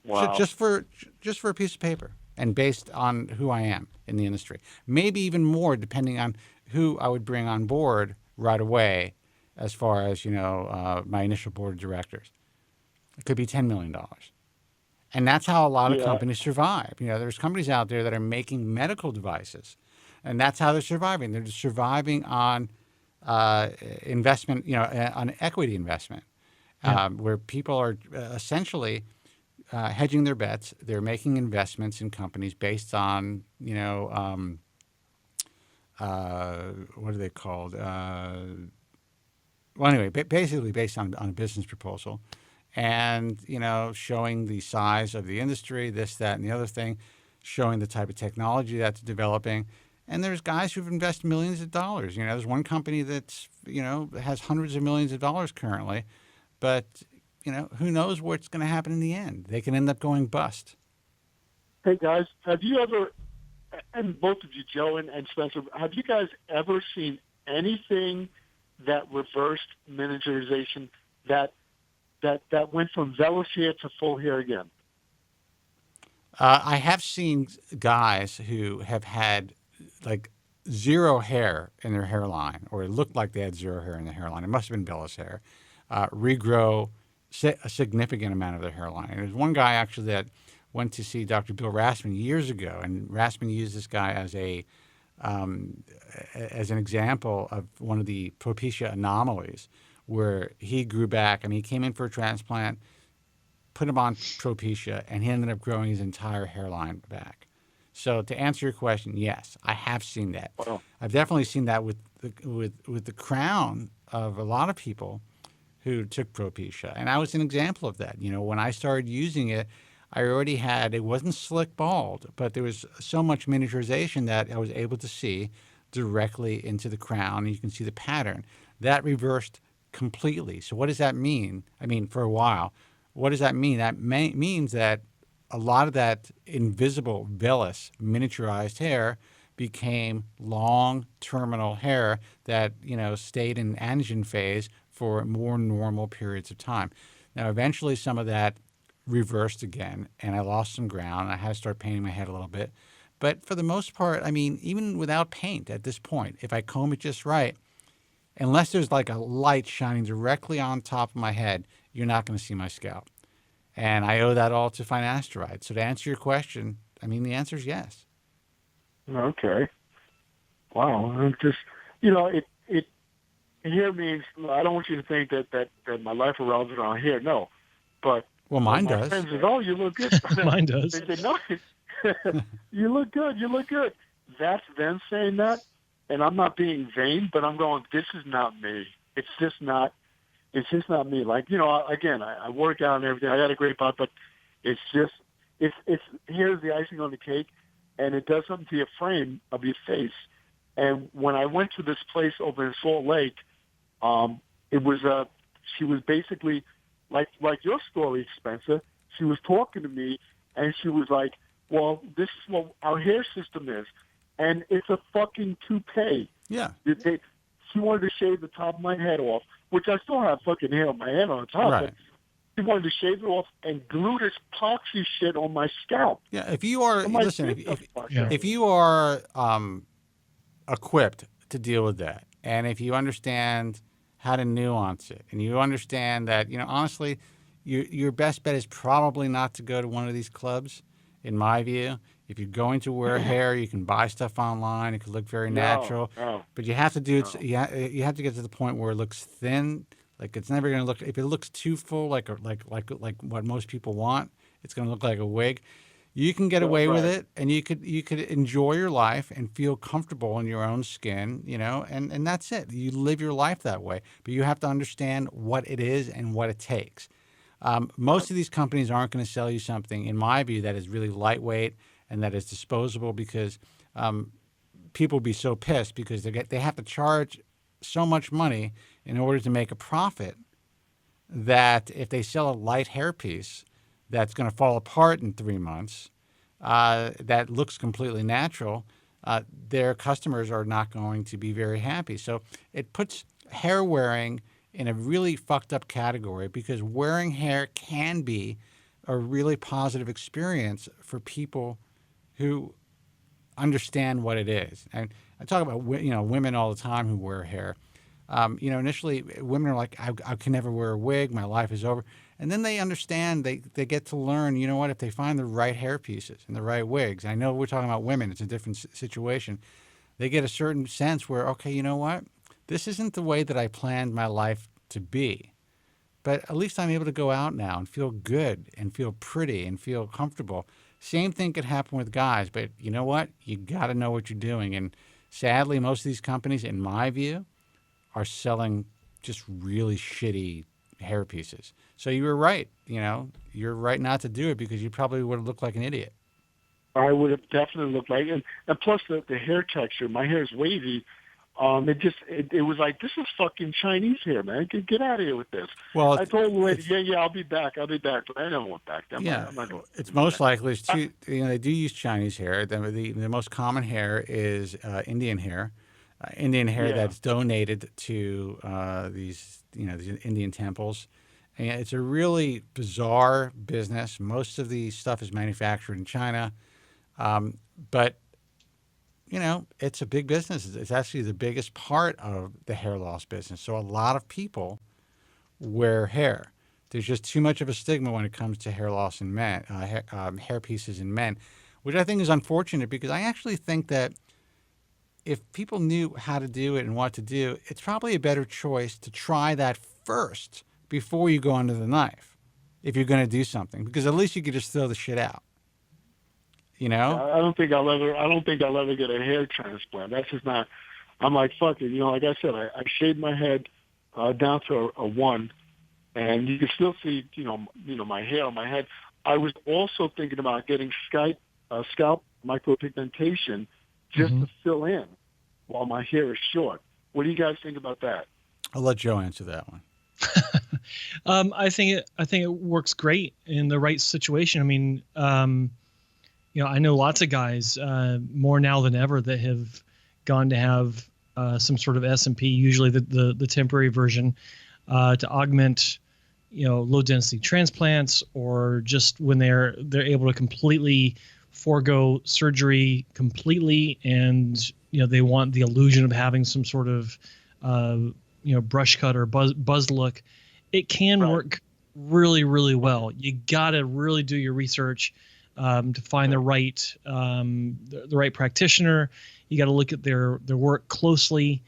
Wow. So just for a piece of paper and based on who I am in the industry. Maybe even more depending on who I would bring on board right away as far as, my initial board of directors. It could be $10 million. And that's how a lot of companies survive. There's companies out there that are making medical devices, and that's how they're surviving. They're just surviving on investment, on equity investment, where people are essentially hedging their bets. They're making investments in companies based on, what are they called? Basically based on a business proposal, and showing the size of the industry, this, that, and the other thing, showing the type of technology that they're developing. And there's guys who've invested millions of dollars. There's one company that's has hundreds of millions of dollars currently, but who knows what's going to happen in the end? They can end up going bust. Hey guys, have you ever, and both of you, Joe and Spencer, have you guys ever seen anything that reversed miniaturization that went from vellus hair to full hair again? I have seen guys who have had like zero hair in their hairline, or it looked like they had zero hair in their hairline. It must have been vellus hair. Regrow a significant amount of their hairline. And there's one guy actually that went to see Dr. Bill Rassman years ago, and Rassman used this guy as an example of one of the Propecia anomalies, where he grew back. I mean, he came in for a transplant, put him on Propecia, and he ended up growing his entire hairline back. So to answer your question, yes, I have seen that. Wow. I've definitely seen that with the crown of a lot of people who took Propecia. And I was an example of that. When I started using it, I already had, it wasn't slick bald, but there was so much miniaturization that I was able to see directly into the crown, and you can see the pattern. That reversed completely. So what does that mean? I mean, for a while, what does that mean? That means that a lot of that invisible vellus miniaturized hair became long terminal hair that, stayed in anagen phase for more normal periods of time. Now, eventually some of that reversed again, and I lost some ground. I had to start painting my head a little bit. But for the most part, I mean, even without paint at this point, if I comb it just right, unless there's like a light shining directly on top of my head, you're not going to see my scalp. And I owe that all to finasteride. So to answer your question, I mean, the answer is yes. Okay. Wow. I'm just, it hair means, I don't want you to think that my life revolves around hair. No. But well, mine my does. friends say, oh, you look good. Mine does. They say, no, you look good. You look good. That's them saying that. And I'm not being vain, but I'm going, this is not me. It's just not me. Like, again, I work out and everything. I got a great body, but it's just, it's here's the icing on the cake. and it does something to your frame of your face. And when I went to this place over in Salt Lake, it was she was basically like your story, Spencer. She was talking to me, and she was like, "Well, this is what our hair system is, and it's a fucking toupee." Yeah. She wanted to shave the top of my head off, which I still have fucking hair on my head on the top. Right. But she wanted to shave it off and glue this epoxy shit on my scalp. Yeah, if you are, On my listen, dick, if you are equipped to deal with that, and if you understand how to nuance it, and you understand that, honestly, your best bet is probably not to go to one of these clubs, in my view. If you're going to wear hair, you can buy stuff online. It could look very natural, but you have to do it. You have to get to the point where it looks thin. Like it's never going to look. If it looks too full, like what most people want, it's going to look like a wig. You can get away with it, and you could enjoy your life and feel comfortable in your own skin, and that's it. You live your life that way, but you have to understand what it is and what it takes. Most of these companies aren't going to sell you something, in my view, that is really lightweight and that is disposable, because people will be so pissed because they have to charge so much money in order to make a profit that if they sell a light hairpiece that's going to fall apart in 3 months, that looks completely natural, their customers are not going to be very happy. So it puts hair wearing in a really fucked up category, because wearing hair can be a really positive experience for people who understand what it is. And I talk about women all the time who wear hair. Initially women are like, I can never wear a wig, my life is over. And then they understand, they get to learn, if they find the right hair pieces and the right wigs. I know we're talking about women, it's a different situation. They get a certain sense where, okay, you know what? This isn't the way that I planned my life to be. But at least I'm able to go out now and feel good and feel pretty and feel comfortable. Same thing could happen with guys, but you know what? You got to know what you're doing. And sadly, most of these companies, in my view, are selling just really shitty hair pieces. So you were right. You're right not to do it, because you probably would have looked like an idiot. I would have definitely looked like it. And plus the hair texture, my hair is wavy. It was like, this is fucking Chinese hair, man. Get out of here with this. Well, I told the lady, I'll be back. But I never went back. I'm not going. It's most likely, they do use Chinese hair. The most common hair is Indian hair. Indian hair that's donated to these Indian temples. And it's a really bizarre business. Most of the stuff is manufactured in China. But it's a big business. It's actually the biggest part of the hair loss business. So a lot of people wear hair. There's just too much of a stigma when it comes to hair loss in men, hair pieces in men, which I think is unfortunate, because I actually think that if people knew how to do it and what to do, it's probably a better choice to try that first before you go under the knife, if you're going to do something, because at least you could just throw the shit out. I don't think I'll ever get a hair transplant. That's just not. I'm like, fuck it. Like I said, I shaved my head down to a 1, and you can still see, my hair on my head. I was also thinking about getting scalp micropigmentation just to fill in while my hair is short. What do you guys think about that? I'll let Joe answer that one. I think it works great in the right situation. I mean, I know lots of guys, more now than ever, that have gone to have some sort of S&P, usually the temporary version, to augment, low density transplants, or just when they're able to completely forego surgery completely, and they want the illusion of having some sort of brush cut or buzz look. It can work really, really well. You got to really do your research to find the right practitioner. You got to look at their work closely,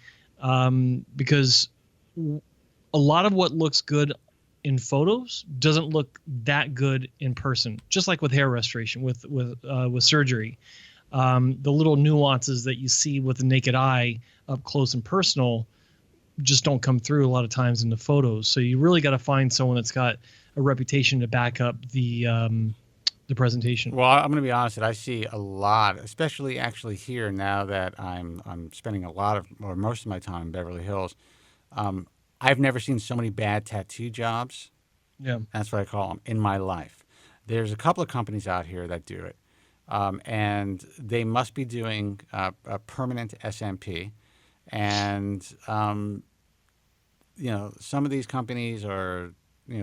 because a lot of what looks good in photos doesn't look that good in person. Just like with hair restoration, with surgery, the little nuances that you see with the naked eye up close and personal just don't come through a lot of times in the photos. So you really got to find someone that's got a reputation to back up the the presentation. Well, I'm going to be honest. I see a lot, especially actually here now that I'm spending a lot of or most of my time in Beverly Hills. I've never seen so many bad tattoo jobs. Yeah, that's what I call them in my life. There's a couple of companies out here that do it, and they must be doing a permanent SMP. And some of these companies are,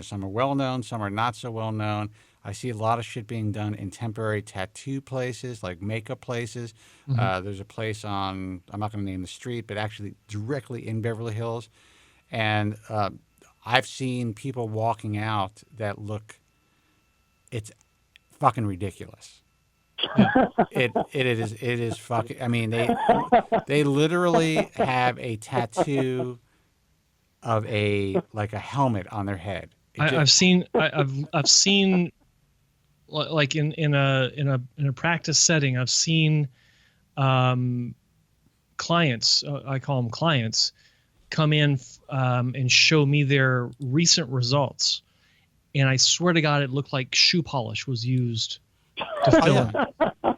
some are well known, some are not so well known. I see a lot of shit being done in temporary tattoo places, like makeup places. Mm-hmm. There's a place I'm not going to name the street, but actually directly in Beverly Hills. And I've seen people walking out that it's fucking ridiculous. It is fucking. I mean, they literally have a tattoo of a helmet on their head. I've seen like in a practice setting, I've seen clients, I call them clients, come in and show me their recent results, and I swear to God, it looked like shoe polish was used to fill it.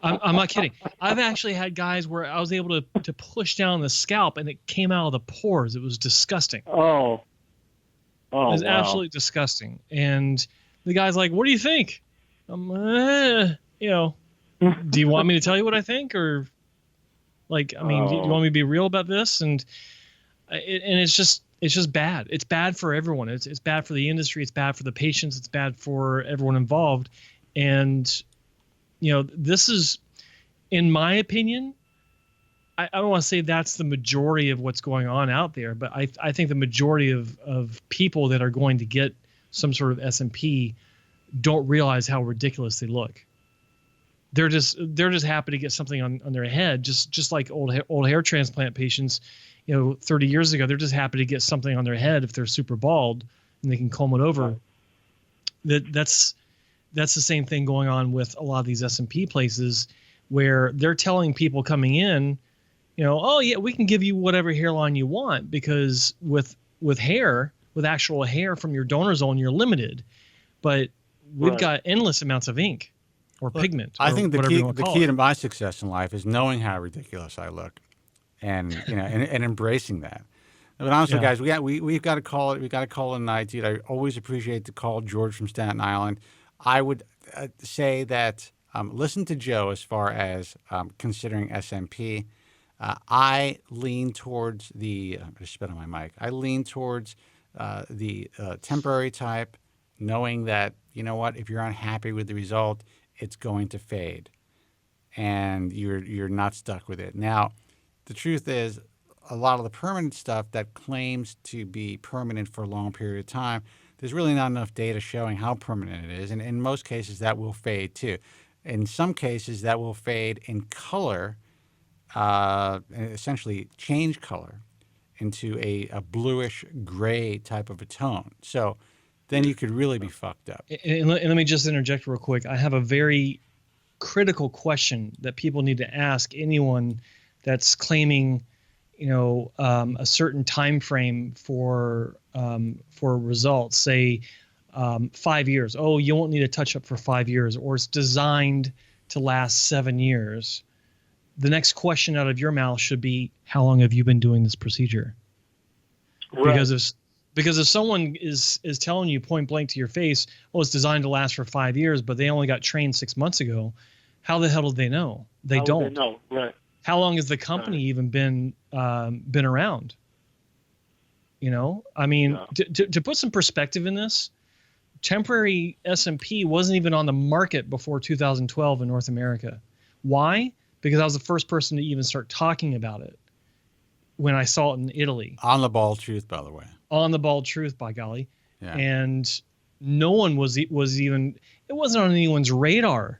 I'm not kidding. I've actually had guys where I was able to push down the scalp and it came out of the pores. It was disgusting. Oh, it was absolutely disgusting. And the guy's like, "What do you think?" I'm, do you want me to tell you what I think, or do you want me to be real about this? And it's just bad. It's bad for everyone. It's bad for the industry. It's bad for the patients. It's bad for everyone involved. And this is, in my opinion, I don't want to say that's the majority of what's going on out there, but I think the majority of people that are going to get some sort of SMP don't realize how ridiculous they look. They're just happy to get something on their head, just like old hair transplant patients, 30 years ago. They're just happy to get something on their head if they're super bald and they can comb it over. That's the same thing going on with a lot of these SMP places, where they're telling people coming in, oh yeah, we can give you whatever hairline you want, because with actual hair from your donor zone, you're limited, but we've got endless amounts of ink or pigment. I think the key to my success in life is knowing how ridiculous I look, and and embracing that. But honestly, guys, we've got to call it. We've got to call it a night, dude. I always appreciate the call, George from Staten Island. I would say that listen to Joe as far as considering SMP. I lean towards I just spit on my mic. I lean towards the temporary type, knowing that, if you're unhappy with the result, it's going to fade, and you're not stuck with it. Now, the truth is, a lot of the permanent stuff that claims to be permanent for a long period of time, there's really not enough data showing how permanent it is, and in most cases, that will fade too. In some cases, that will fade in color, essentially change color into a bluish gray type of a tone. So then you could really be fucked up. And let me just interject real quick. I have a very critical question that people need to ask anyone that's claiming, a certain time frame for results. Say 5 years. Oh, you won't need a touch up for 5 years, or it's designed to last 7 years. The next question out of your mouth should be, how long have you been doing this procedure? Right. Because if someone is telling you point blank to your face, oh, it's designed to last for 5 years, but they only got trained 6 months ago, how the hell do they know? They don't. They know, right? How long has the company even been around? To put some perspective in this, temporary SMP wasn't even on the market before 2012 in North America. Why? Because I was the first person to even start talking about it when I saw it in Italy. On the Bald Truth, by the way. On the Bald Truth, by golly. Yeah. And no one was even, it wasn't on anyone's radar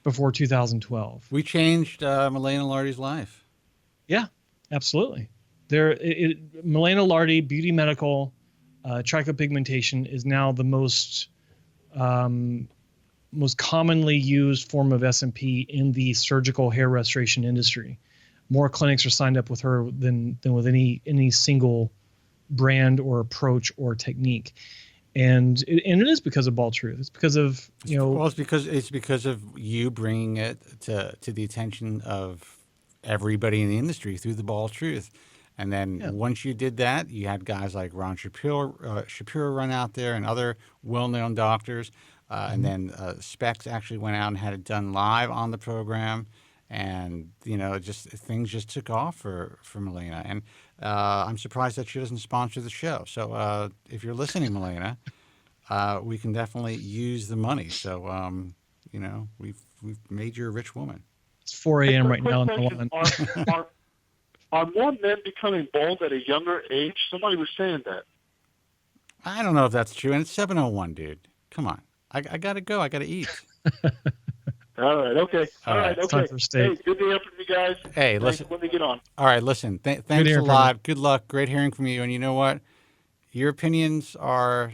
before 2012. We changed Milena Lardy's life. Yeah, absolutely. Milena Lardy Beauty Medical trichopigmentation is now the most commonly used form of SMP in the surgical hair restoration industry. More clinics are signed up with her than with any single brand or approach or technique. and it is because of Bald Truth. It's because of Well, it's because of you bringing it to the attention of everybody in the industry through the Bald Truth. And then once you did that, you had guys like Ron Shapiro run out there and other well-known doctors. And then Specs actually went out and had it done live on the program. And, things just took off for Milena. And I'm surprised that she doesn't sponsor the show. So if you're listening, Milena, we can definitely use the money. So, we've made you a rich woman. It's 4 a.m. right now in Question, Milan. are more men becoming bald at a younger age? Somebody was saying that. I don't know if that's true. And it's 7:01, dude. Come on. I got to go. I got to eat. All right, okay. All right, It's time okay. for steak. Hey, good to hear from you guys. Hey, Thanks listen. when we get on. All right, listen. Thanks a hearing lot. Good luck. Great hearing from you. And you know what? Your opinions are,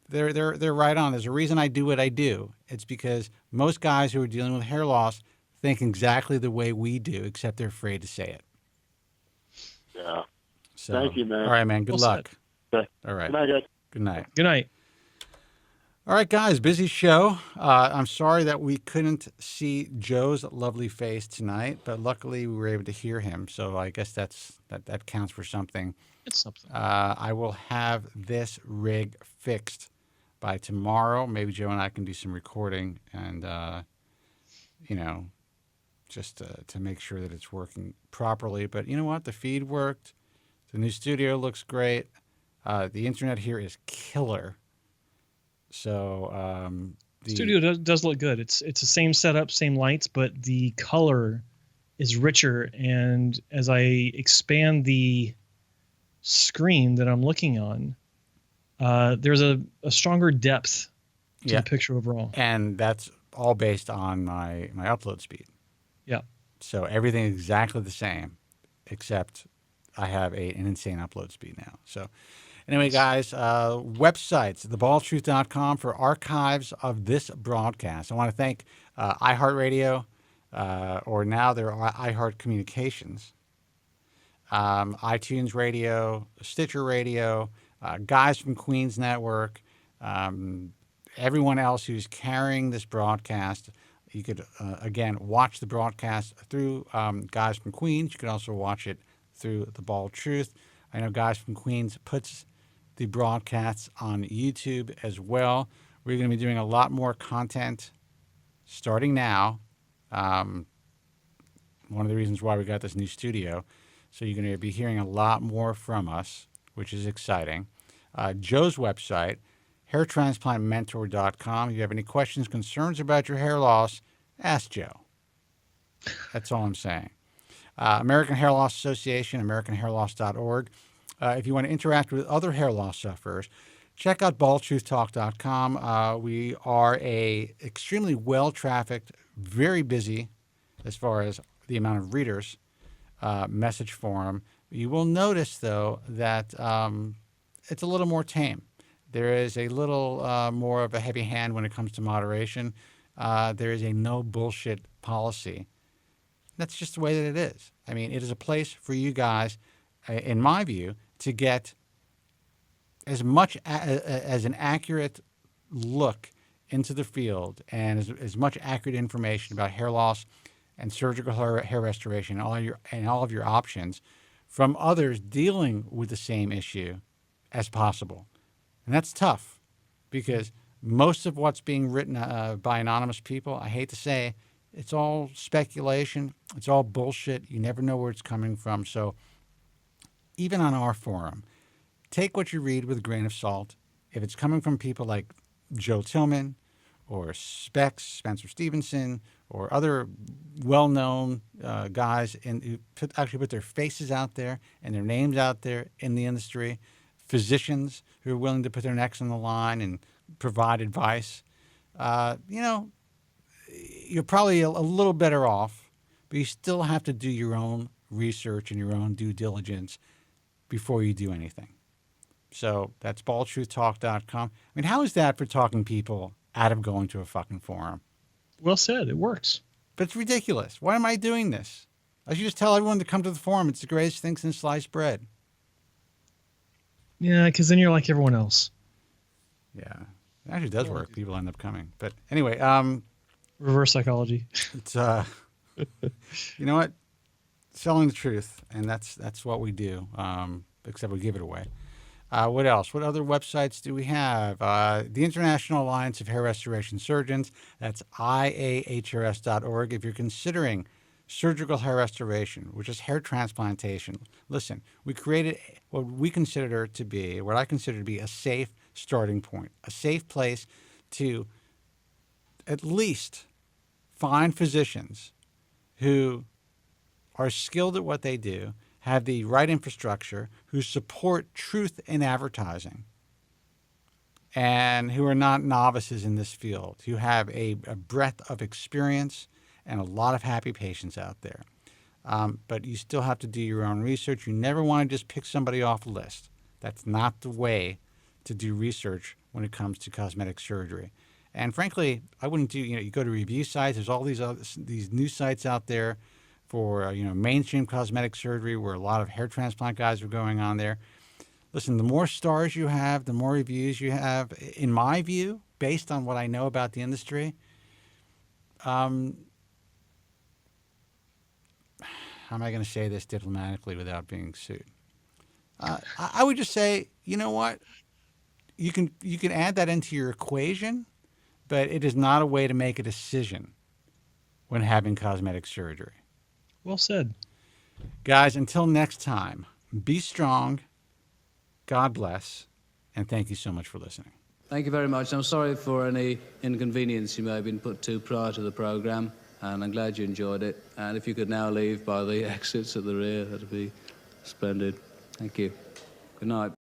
they're right on. There's a reason I do what I do. It's because most guys who are dealing with hair loss think exactly the way we do, except they're afraid to say it. Yeah. So, Thank you, man. All right, man. Good luck. Okay. All right. Good night, guys. Good night. Good night. All right, guys, busy show. I'm sorry that we couldn't see Joe's lovely face tonight, but luckily we were able to hear him. So I guess that counts for something. It's something. I will have this rig fixed by tomorrow. Maybe Joe and I can do some recording and, just to make sure that it's working properly. But you know what? The feed worked. The new studio looks great. The internet here is killer. So the Studio does look good. It's the same setup, same lights, but the color is richer. And as I expand the screen that I'm looking on, there's a stronger depth to the picture overall. And that's all based on my upload speed. Yeah. So everything is exactly the same, except I have an insane upload speed now. So anyway, guys, websites, thebaldtruth.com for archives of this broadcast. I want to thank iHeartRadio, or now they're iHeart Communications, iTunes Radio, Stitcher Radio, Guys from Queens Network, everyone else who's carrying this broadcast. You could, again, watch the broadcast through Guys from Queens. You could also watch it through The Bald Truth. I know Guys from Queens puts the broadcasts on YouTube as well. We're going to be doing a lot more content starting now. One of the reasons why we got this new studio. So you're going to be hearing a lot more from us, which is exciting. Joe's website, hairtransplantmentor.com. If you have any questions, concerns about your hair loss, ask Joe. That's all I'm saying. American Hair Loss Association, AmericanHairLoss.org. If you want to interact with other hair loss sufferers, check out baldtruth.com. We are a extremely well-trafficked, very busy, as far as the amount of readers, message forum. You will notice, though, that it's a little more tame. There is a little more of a heavy hand when it comes to moderation. There is a no bullshit policy. That's just the way that it is. I mean, it is a place for you guys, in my view, to get as much as an accurate look into the field and as much accurate information about hair loss and surgical hair restoration and all of your options from others dealing with the same issue as possible. And that's tough because most of what's being written by anonymous people, I hate to say, it's all speculation. It's all bullshit. You never know where it's coming from. So even on our forum, take what you read with a grain of salt. If it's coming from people like Joe Tillman or Specs, Spencer Stevenson, or other well-known guys who actually put their faces out there and their names out there in the industry, physicians who are willing to put their necks on the line and provide advice, you're probably a little better off, but you still have to do your own research and your own due diligence before you do anything. So that's baldtruthtalk.com. I mean, how is that for talking people out of going to a fucking forum? Well said. It works. But it's ridiculous. Why am I doing this? I should just tell everyone to come to the forum. It's the greatest thing since sliced bread. Yeah, because then you're like everyone else. Yeah, it actually does work. People end up coming. But anyway, reverse psychology. It's you know what? Selling the truth, and that's what we do. Except we give it away. What else? What other websites do we have? The International Alliance of Hair Restoration Surgeons. That's IAHRS.org. If you're considering surgical hair restoration, which is hair transplantation, listen, we created what we consider to be, what I consider to be a safe starting point, a safe place to at least find physicians who are skilled at what they do, have the right infrastructure, who support truth in advertising, and who are not novices in this field, who have a breadth of experience and a lot of happy patients out there. But you still have to do your own research. You never want to just pick somebody off a list. That's not the way to do research when it comes to cosmetic surgery. And frankly, I wouldn't do, you go to review sites. There's all these new sites out there for, mainstream cosmetic surgery where a lot of hair transplant guys are going on there. Listen, the more stars you have, the more reviews you have, in my view, based on what I know about the industry, how am I going to say this diplomatically without being sued? I would just say, you know what? You can add that into your equation, but it is not a way to make a decision when having cosmetic surgery. Well said. Guys, until next time, be strong, God bless, and thank you so much for listening. Thank you very much. I'm sorry for any inconvenience you may have been put to prior to the program, and I'm glad you enjoyed it. And if you could now leave by the exits at the rear, that'd be splendid. Thank you. Good night.